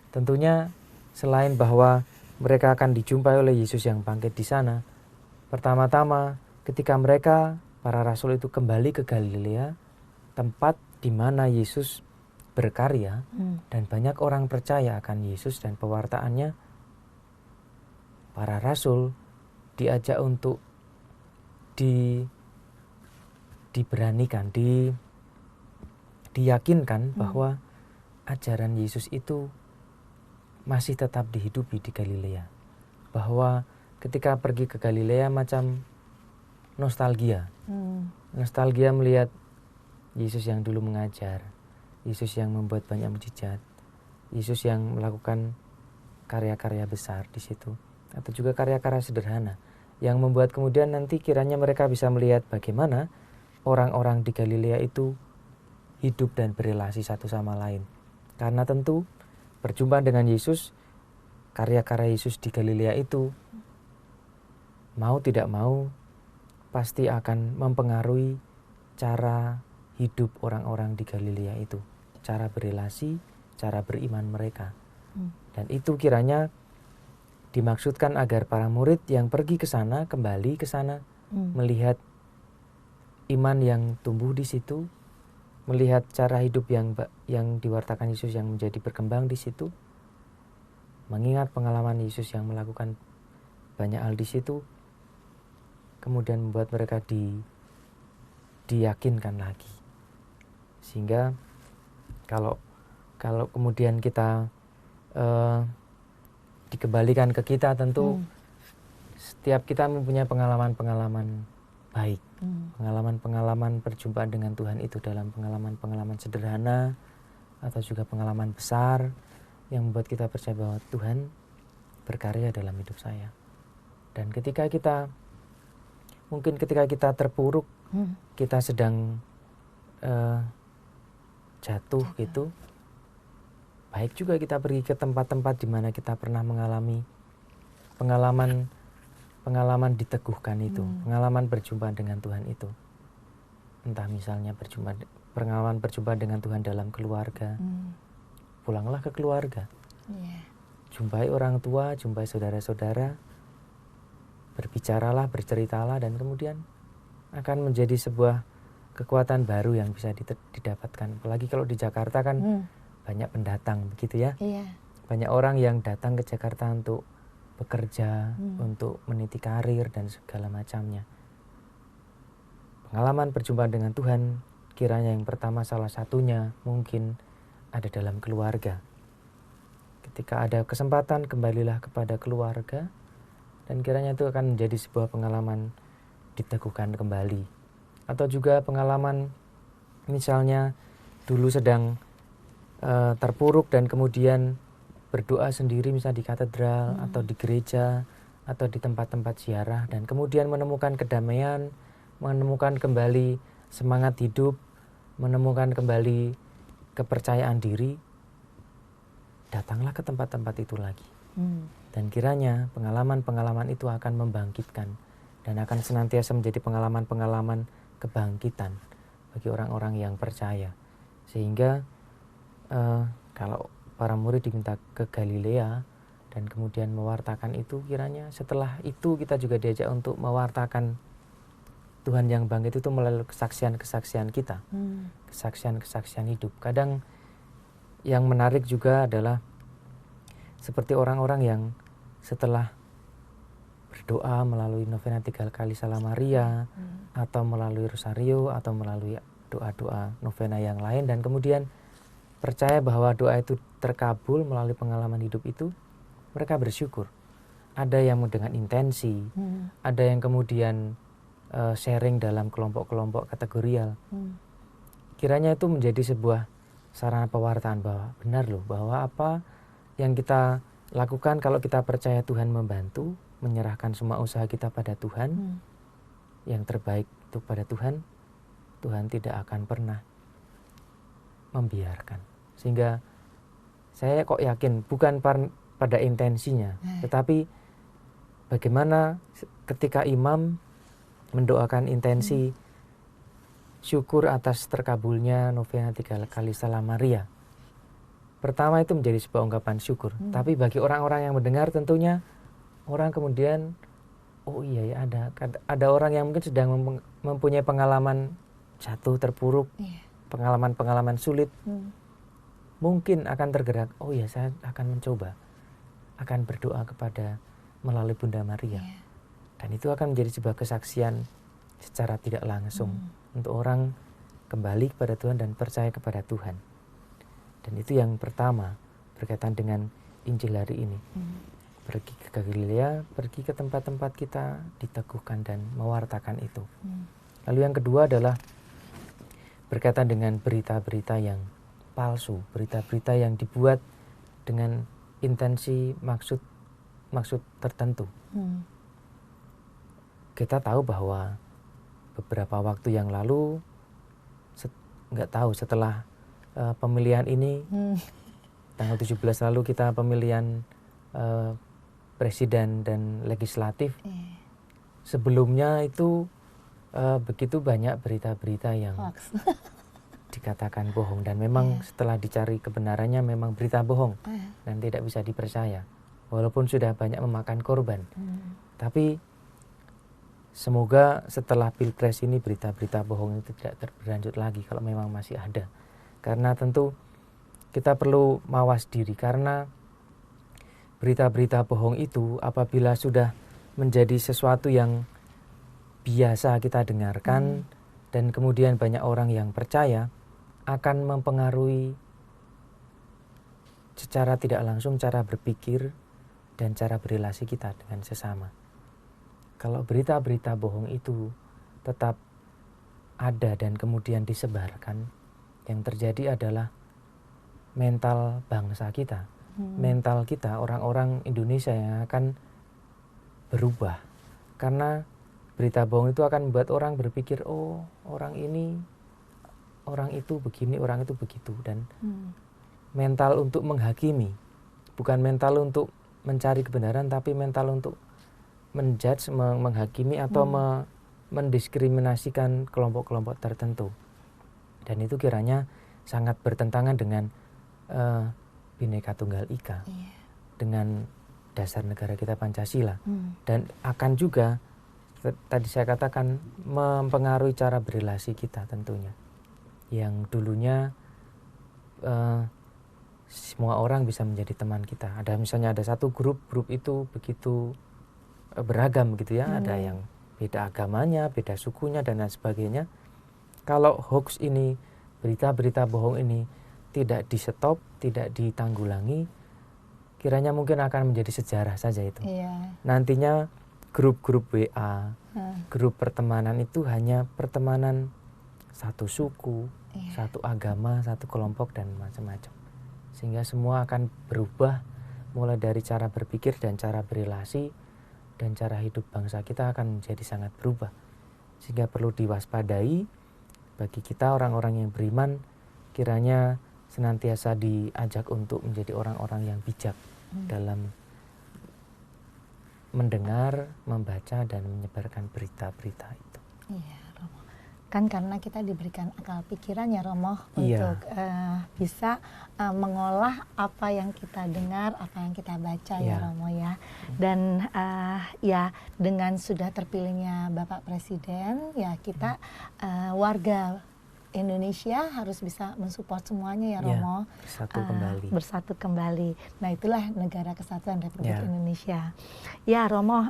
Tentunya selain bahwa mereka akan dijumpai oleh Yesus yang bangkit di sana, pertama-tama ketika mereka para rasul itu kembali ke Galilea, tempat di mana Yesus berkarya dan banyak orang percaya akan Yesus dan pewartaannya, para rasul diajak untuk diberanikan, diyakinkan bahwa ajaran Yesus itu masih tetap dihidupi di Galilea. Bahwa ketika pergi ke Galilea macam nostalgia. Nostalgia melihat Yesus yang dulu mengajar, Yesus yang membuat banyak mujizat, Yesus yang melakukan karya-karya besar di situ, atau juga karya-karya sederhana yang membuat kemudian nanti kiranya mereka bisa melihat bagaimana orang-orang di Galilea itu hidup dan berelasi satu sama lain. Karena tentu perjumpaan dengan Yesus, karya-karya Yesus di Galilea itu mau tidak mau pasti akan mempengaruhi cara hidup orang-orang di Galilea itu, cara berelasi, cara beriman mereka. Dan itu kiranya dimaksudkan agar para murid yang pergi ke sana kembali ke sana, melihat iman yang tumbuh di situ, melihat cara hidup yang diwartakan Yesus yang menjadi berkembang di situ, mengingat pengalaman Yesus yang melakukan banyak hal di situ, kemudian membuat mereka diyakinkan lagi. Sehingga kalau kemudian kita dikembalikan ke kita, tentu setiap kita mempunyai pengalaman-pengalaman baik, pengalaman-pengalaman perjumpaan dengan Tuhan itu dalam pengalaman-pengalaman sederhana atau juga pengalaman besar yang membuat kita percaya bahwa Tuhan berkarya dalam hidup saya. Dan ketika kita terpuruk, kita sedang jatuh gitu, baik juga kita pergi ke tempat-tempat di mana kita pernah mengalami pengalaman diteguhkan itu, pengalaman berjumpa dengan Tuhan itu. Entah misalnya pengalaman berjumpa dengan Tuhan dalam keluarga. Pulanglah ke keluarga. Jumpai orang tua, jumpai saudara-saudara. Berbicaralah, berceritalah, dan kemudian akan menjadi sebuah kekuatan baru yang bisa didapatkan. Apalagi kalau di Jakarta kan banyak pendatang begitu ya. Banyak orang yang datang ke Jakarta untuk bekerja, untuk meniti karir dan segala macamnya. Pengalaman perjumpaan dengan Tuhan kiranya yang pertama salah satunya mungkin ada dalam keluarga. Ketika ada kesempatan, kembalilah kepada keluarga, dan kiranya itu akan menjadi sebuah pengalaman diteguhkan kembali. Atau juga pengalaman misalnya dulu sedang terpuruk dan kemudian berdoa sendiri misalnya di katedral atau di gereja atau di tempat-tempat ziarah, dan kemudian menemukan kedamaian, menemukan kembali semangat hidup, menemukan kembali kepercayaan diri, datanglah ke tempat-tempat itu lagi. Dan kiranya pengalaman-pengalaman itu akan membangkitkan dan akan senantiasa menjadi pengalaman-pengalaman kebangkitan bagi orang-orang yang percaya. Sehingga kalau para murid diminta ke Galilea dan kemudian mewartakan itu, kiranya setelah itu kita juga diajak untuk mewartakan Tuhan yang bangkit itu melalui kesaksian-kesaksian kita, kesaksian-kesaksian hidup. Kadang yang menarik juga adalah seperti orang-orang yang setelah berdoa melalui novena 3 kali Salam Maria, atau melalui Rosario, atau melalui doa-doa novena yang lain, dan kemudian percaya bahwa doa itu terkabul melalui pengalaman hidup itu, mereka bersyukur. Ada yang dengan intensi, ada yang kemudian sharing dalam kelompok-kelompok kategorial. Kiranya itu menjadi sebuah sarana pewartaan bahwa benar loh, bahwa apa yang kita lakukan kalau kita percaya Tuhan membantu, menyerahkan semua usaha kita pada Tuhan, yang terbaik itu pada Tuhan, Tuhan tidak akan pernah membiarkan. Sehingga saya kok yakin bukan pada intensinya, tetapi bagaimana ketika imam mendoakan intensi syukur atas terkabulnya novena 3 kali Salam Maria. Pertama itu menjadi sebuah ungkapan syukur, tapi bagi orang-orang yang mendengar tentunya orang kemudian, oh iya ya, ada orang yang mungkin sedang mempunyai pengalaman jatuh terpuruk, pengalaman-pengalaman sulit, mungkin akan tergerak, oh ya saya akan mencoba, akan berdoa kepada melalui Bunda Maria. Dan itu akan menjadi sebuah kesaksian secara tidak langsung untuk orang kembali kepada Tuhan dan percaya kepada Tuhan. Dan itu yang pertama berkaitan dengan Injil hari ini. Pergi ke Galilea, pergi ke tempat-tempat kita, diteguhkan dan mewartakan itu. Lalu yang kedua adalah berkaitan dengan berita-berita yang palsu, berita-berita yang dibuat dengan intensi maksud tertentu. Kita tahu bahwa beberapa waktu yang lalu, setelah pemilihan ini, tanggal 17 lalu kita pemilihan presiden dan legislatif. Sebelumnya itu begitu banyak berita-berita yang dikatakan bohong, dan memang setelah dicari kebenarannya memang berita bohong dan tidak bisa dipercaya. walaupun sudah banyak memakan korban. Tapi semoga setelah Pilpres ini berita-berita bohong itu tidak berlanjut lagi kalau memang masih ada. Karena tentu kita perlu mawas diri, karena berita-berita bohong itu apabila sudah menjadi sesuatu yang biasa kita dengarkan dan kemudian banyak orang yang percaya, akan mempengaruhi secara tidak langsung cara berpikir dan cara berrelasi kita dengan sesama. Kalau berita-berita bohong itu tetap ada dan kemudian disebarkan, yang terjadi adalah mental bangsa kita, mental kita orang-orang Indonesia yang akan berubah. Karena berita bohong itu akan membuat orang berpikir, oh orang ini, orang itu begini, orang itu begitu. Dan mental untuk menghakimi, bukan mental untuk mencari kebenaran, tapi mental untuk menjudge, menghakimi atau mendiskriminasikan kelompok-kelompok tertentu. Dan itu kiranya sangat bertentangan dengan Bhinneka Tunggal Ika, dengan dasar negara kita Pancasila. Dan akan juga, tadi saya katakan, mempengaruhi cara berrelasi kita tentunya. Yang dulunya semua orang bisa menjadi teman kita. Ada misalnya ada satu grup itu begitu beragam gitu ya. Ada yang beda agamanya, beda sukunya dan lain sebagainya. Kalau hoax ini, berita-berita bohong ini tidak di-stop, tidak ditanggulangi, kiranya mungkin akan menjadi sejarah saja itu. Nantinya grup-grup WA, grup pertemanan itu hanya pertemanan satu suku, satu agama, satu kelompok dan macam-macam. Sehingga semua akan berubah, mulai dari cara berpikir dan cara berrelasi dan cara hidup bangsa kita akan menjadi sangat berubah. Sehingga perlu diwaspadai bagi kita orang-orang yang beriman, kiranya senantiasa diajak untuk menjadi orang-orang yang bijak dalam mendengar, membaca, dan menyebarkan berita-berita itu. Iya, Romo. Kan karena kita diberikan akal pikiran ya Romo, untuk bisa mengolah apa yang kita dengar, apa yang kita baca ya Romo ya. Dan ya dengan sudah terpilihnya Bapak Presiden, ya kita warga Indonesia harus bisa mensupport semuanya ya Romo, bersatu kembali. Nah itulah Negara Kesatuan Republik Indonesia. Ya Romo,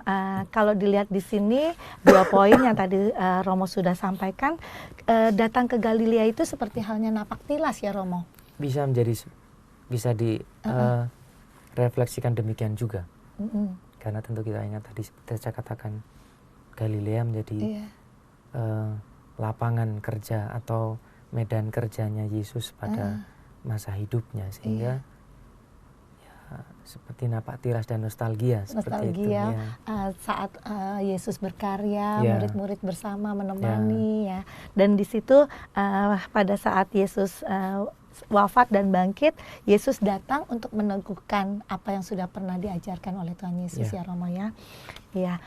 kalau dilihat di sini 2 poin yang tadi Romo sudah sampaikan, datang ke Galilea itu seperti halnya napak tilas ya Romo. Bisa direfleksikan demikian juga. Karena tentu kita ingat tadi seperti saya katakan, Galilea menjadi lapangan kerja atau medan kerjanya Yesus pada masa hidupnya, sehingga ya, seperti napak tilas dan nostalgia seperti itu ya. Saat Yesus berkarya, murid-murid bersama menemani ya. Dan di situ pada saat Yesus wafat dan bangkit, Yesus datang untuk meneguhkan apa yang sudah pernah diajarkan oleh Tuhan Yesus ya Romo ya. Ya,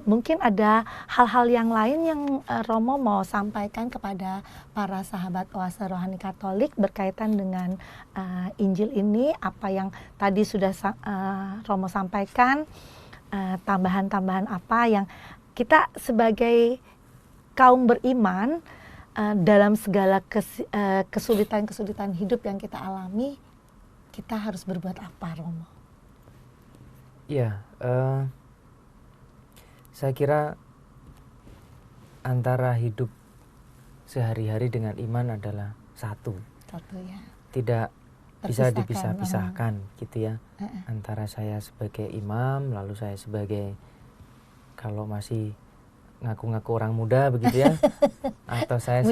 mungkin ada hal-hal yang lain yang Romo mau sampaikan kepada para sahabat Oase Rohani Katolik berkaitan dengan Injil ini, apa yang tadi sudah Romo sampaikan, tambahan-tambahan apa yang kita sebagai kaum beriman dalam segala kesulitan-kesulitan hidup yang kita alami, kita harus berbuat apa, Romo? Ya, saya kira antara hidup sehari-hari dengan iman adalah satu. Satu ya. Tidak bisa dipisah-pisahkan gitu ya. Antara saya sebagai imam, lalu saya sebagai, kalau masih ngaku-ngaku orang muda begitu ya, atau saya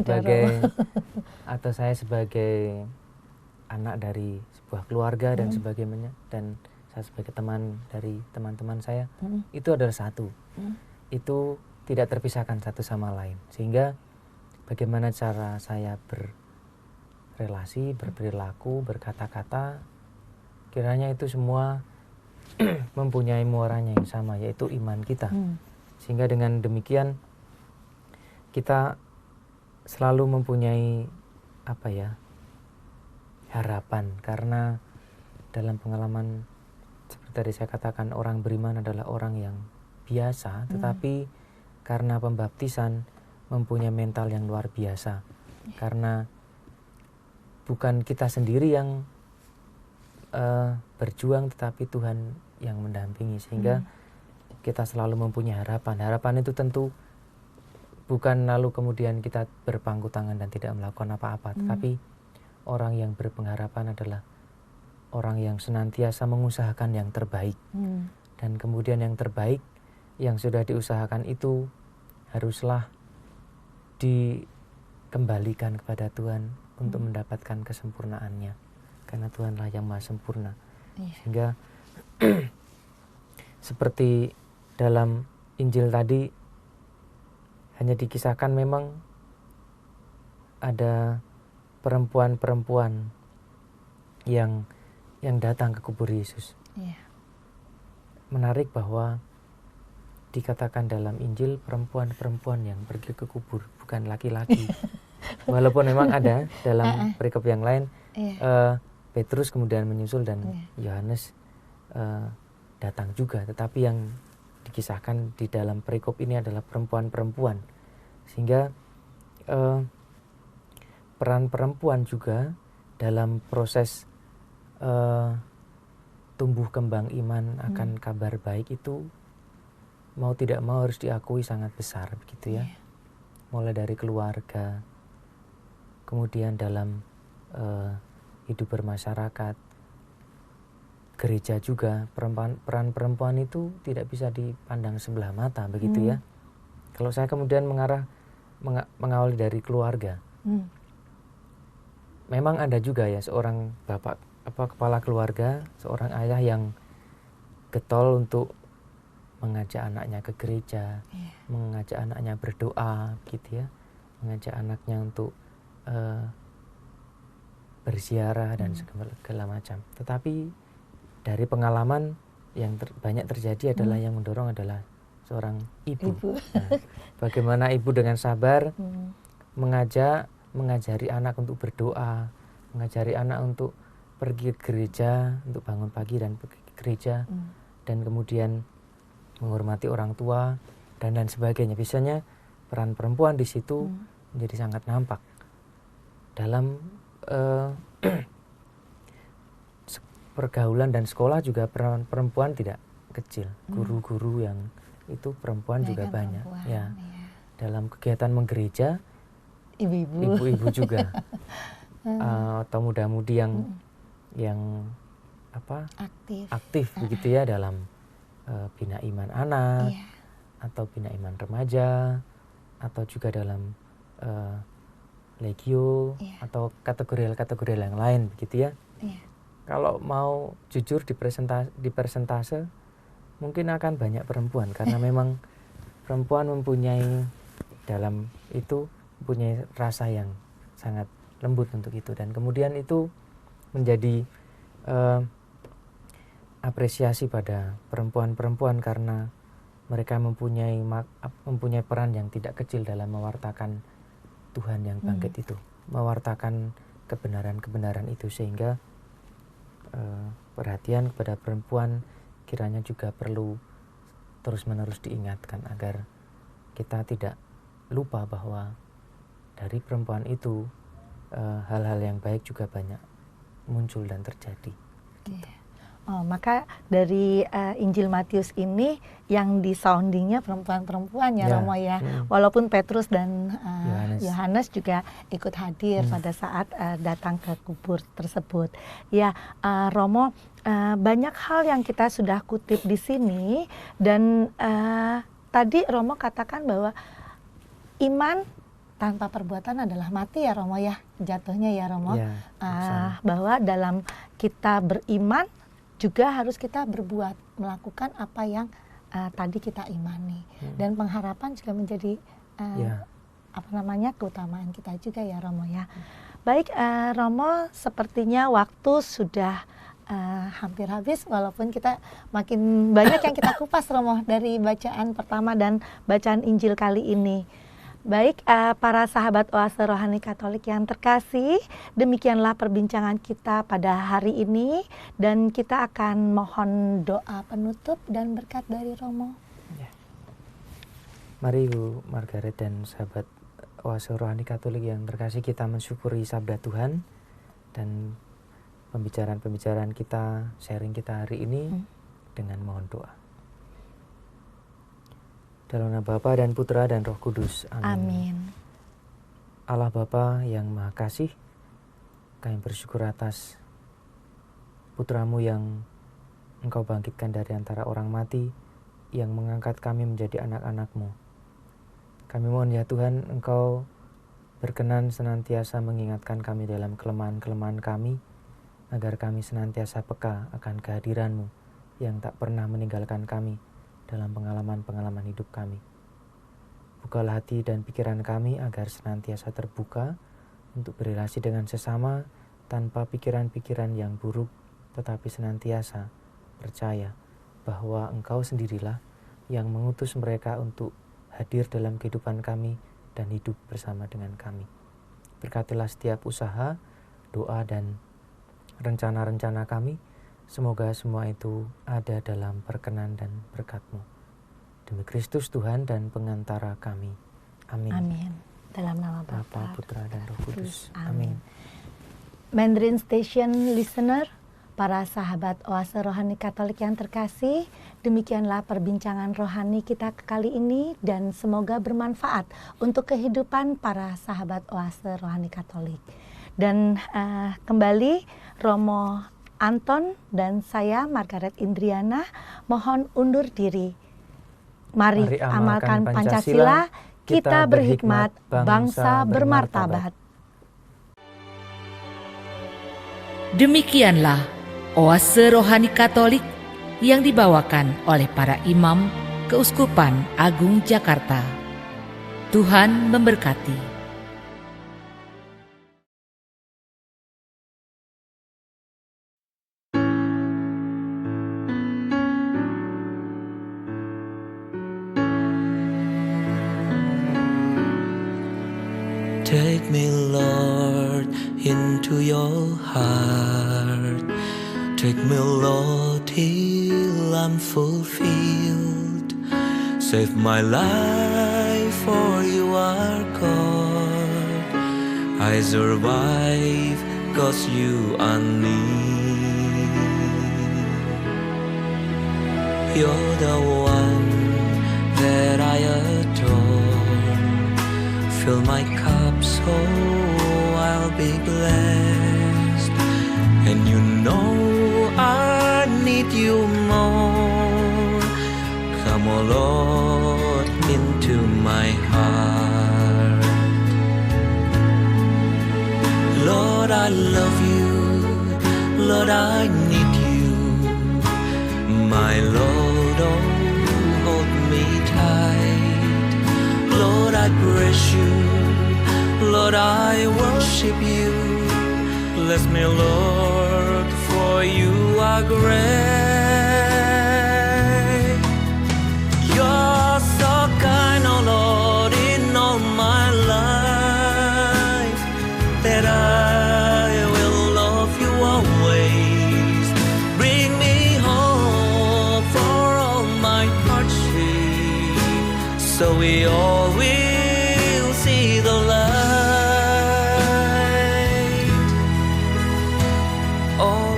sebagai anak dari sebuah keluarga dan sebagainya, dan saya sebagai teman dari teman-teman saya, itu adalah satu. Itu tidak terpisahkan satu sama lain, sehingga bagaimana cara saya berrelasi, berperilaku, berkata-kata, kiranya itu semua mempunyai muaranya yang sama, yaitu iman kita. Sehingga dengan demikian kita selalu mempunyai harapan, karena dalam pengalaman seperti tadi saya katakan orang beriman adalah orang yang biasa, tetapi karena pembaptisan mempunyai mental yang luar biasa. Karena bukan kita sendiri yang berjuang, tetapi Tuhan yang mendampingi, sehingga kita selalu mempunyai harapan. Harapan itu tentu bukan lalu kemudian kita berpangku tangan dan tidak melakukan apa-apa, tetapi orang yang berpengharapan adalah orang yang senantiasa mengusahakan yang terbaik. Dan kemudian yang terbaik yang sudah diusahakan itu haruslah dikembalikan kepada Tuhan untuk mendapatkan kesempurnaannya, karena Tuhanlah yang maha sempurna. Sehingga seperti dalam Injil tadi hanya dikisahkan memang ada perempuan-perempuan yang datang ke kubur Yesus. Menarik bahwa dikatakan dalam Injil perempuan-perempuan yang pergi ke kubur, bukan laki-laki. Walaupun memang ada dalam perikop yang lain, Petrus kemudian menyusul dan Yohanes datang juga. Tetapi yang dikisahkan di dalam perikop ini adalah perempuan-perempuan. Sehingga peran perempuan juga dalam proses tumbuh kembang iman akan kabar baik itu mau tidak mau harus diakui sangat besar, begitu ya. Mulai dari keluarga, kemudian dalam hidup bermasyarakat, gereja juga, peran perempuan itu tidak bisa dipandang sebelah mata, begitu ya. Kalau saya kemudian mengawali dari keluarga, memang ada juga ya seorang bapak kepala keluarga, seorang ayah yang getol untuk mengajak anaknya ke gereja, mengajak anaknya berdoa, gitu ya, mengajak anaknya untuk berziarah dan segala macam. Tetapi dari pengalaman yang banyak terjadi adalah yang mendorong adalah seorang ibu. Nah, bagaimana ibu dengan sabar mengajari anak untuk berdoa, mengajari anak untuk pergi ke gereja, untuk bangun pagi dan pergi ke gereja, dan kemudian menghormati orang tua dan lain sebagainya. Biasanya peran perempuan di situ menjadi sangat nampak. Dalam pergaulan dan sekolah juga peran perempuan tidak kecil. Guru-guru yang itu perempuan juga banyak. Ya. Dalam kegiatan menggereja, ibu-ibu juga atau muda-mudi yang aktif begitu ya dalam bina iman anak, atau bina iman remaja, atau juga dalam legio, atau kategori yang lain begitu ya. Kalau mau jujur di persentase mungkin akan banyak perempuan, karena memang perempuan mempunyai rasa yang sangat lembut untuk itu, dan kemudian itu menjadi apresiasi pada perempuan-perempuan karena mereka mempunyai peran yang tidak kecil dalam mewartakan Tuhan yang bangkit itu, mewartakan kebenaran-kebenaran itu, sehingga perhatian kepada perempuan kiranya juga perlu terus-menerus diingatkan agar kita tidak lupa bahwa dari perempuan itu hal-hal yang baik juga banyak muncul dan terjadi. Gitu. Maka dari Injil Matius ini yang disoundingnya perempuan-perempuan ya, Romo ya. Walaupun Petrus dan Yohanes juga ikut hadir pada saat datang ke kubur tersebut. Ya, Romo, banyak hal yang kita sudah kutip di sini, dan tadi Romo katakan bahwa iman tanpa perbuatan adalah mati ya, Romo ya, jatuhnya ya, Romo. Ya, bahwa dalam kita beriman juga harus kita berbuat, melakukan apa yang tadi kita imani, dan pengharapan juga menjadi keutamaan kita juga ya, Romo ya. Baik, Romo, sepertinya waktu sudah hampir habis, walaupun kita makin banyak yang kita kupas, Romo, dari bacaan pertama dan bacaan Injil kali ini. Baik, para sahabat Oase Rohani Katolik yang terkasih, demikianlah perbincangan kita pada hari ini dan kita akan mohon doa penutup dan berkat dari Romo. Ya. Mari Ibu Margaret dan sahabat Oase Rohani Katolik yang terkasih, kita mensyukuri sabda Tuhan dan pembicaraan-pembicaraan kita, sharing kita hari ini dengan mohon doa. Dalam nama Bapa dan Putra dan Roh Kudus. Amin. Amin. Allah Bapa yang Maha Kasih, kami bersyukur atas Putramu yang Engkau bangkitkan dari antara orang mati, yang mengangkat kami menjadi anak-anak-Mu. Kami mohon ya Tuhan, Engkau berkenan senantiasa mengingatkan kami dalam kelemahan-kelemahan kami, agar kami senantiasa peka akan kehadiran-Mu yang tak pernah meninggalkan kami dalam pengalaman-pengalaman hidup kami. Bukalah hati dan pikiran kami agar senantiasa terbuka untuk berrelasi dengan sesama tanpa pikiran-pikiran yang buruk, tetapi senantiasa percaya bahwa Engkau sendirilah yang mengutus mereka untuk hadir dalam kehidupan kami dan hidup bersama dengan kami. Berkatilah setiap usaha, doa, dan rencana-rencana kami. Semoga semua itu ada dalam perkenan dan berkat-Mu. Demi Kristus Tuhan dan pengantara kami. Amin. Amin. Dalam nama Bapa, Bapa, Putra, dan Roh Kudus. Amin. Amin. Mandarin Station listener, para sahabat Oase Rohani Katolik yang terkasih, demikianlah perbincangan rohani kita kali ini dan semoga bermanfaat untuk kehidupan para sahabat Oase Rohani Katolik. Dan kembali Romo Anton dan saya Margaret Indriana mohon undur diri. Mari amalkan Pancasila, kita berhikmat, bangsa bermartabat. Demikianlah Oase Rohani Katolik yang dibawakan oleh para imam Keuskupan Agung Jakarta. Tuhan memberkati. Take me, Lord, into your heart. Take me, Lord, till I'm fulfilled. Save my life, for you are God. I survive, 'cause you are near. You're the one that I adore. Fill my cup so I'll be blessed. And you know I need you more. Come, O Lord, into my heart. Lord, I love you. Lord, I need you. My Lord, oh, hold me tight. Lord, I praise you. Lord, I worship you. Bless me, Lord, for you are great. You're so kind, oh Lord, in all my life, that I will love you always. Bring me home for all my hardship, so we all will see the light. Oh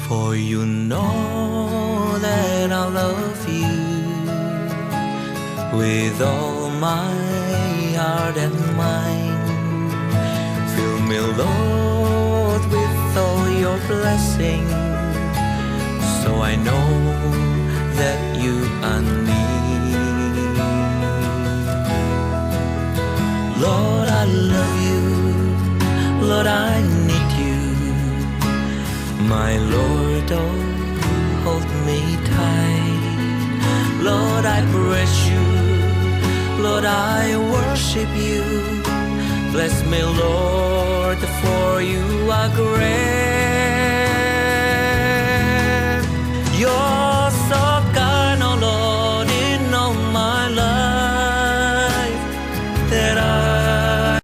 for you know that I love you with all my heart and mind. Fill me, Lord, with all your blessings, so I know that you are near. Lord, I love you. Lord, I need you. My Lord, oh, hold me tight. Lord, I praise you. Lord, I worship you. Bless me, Lord, for you are great. Your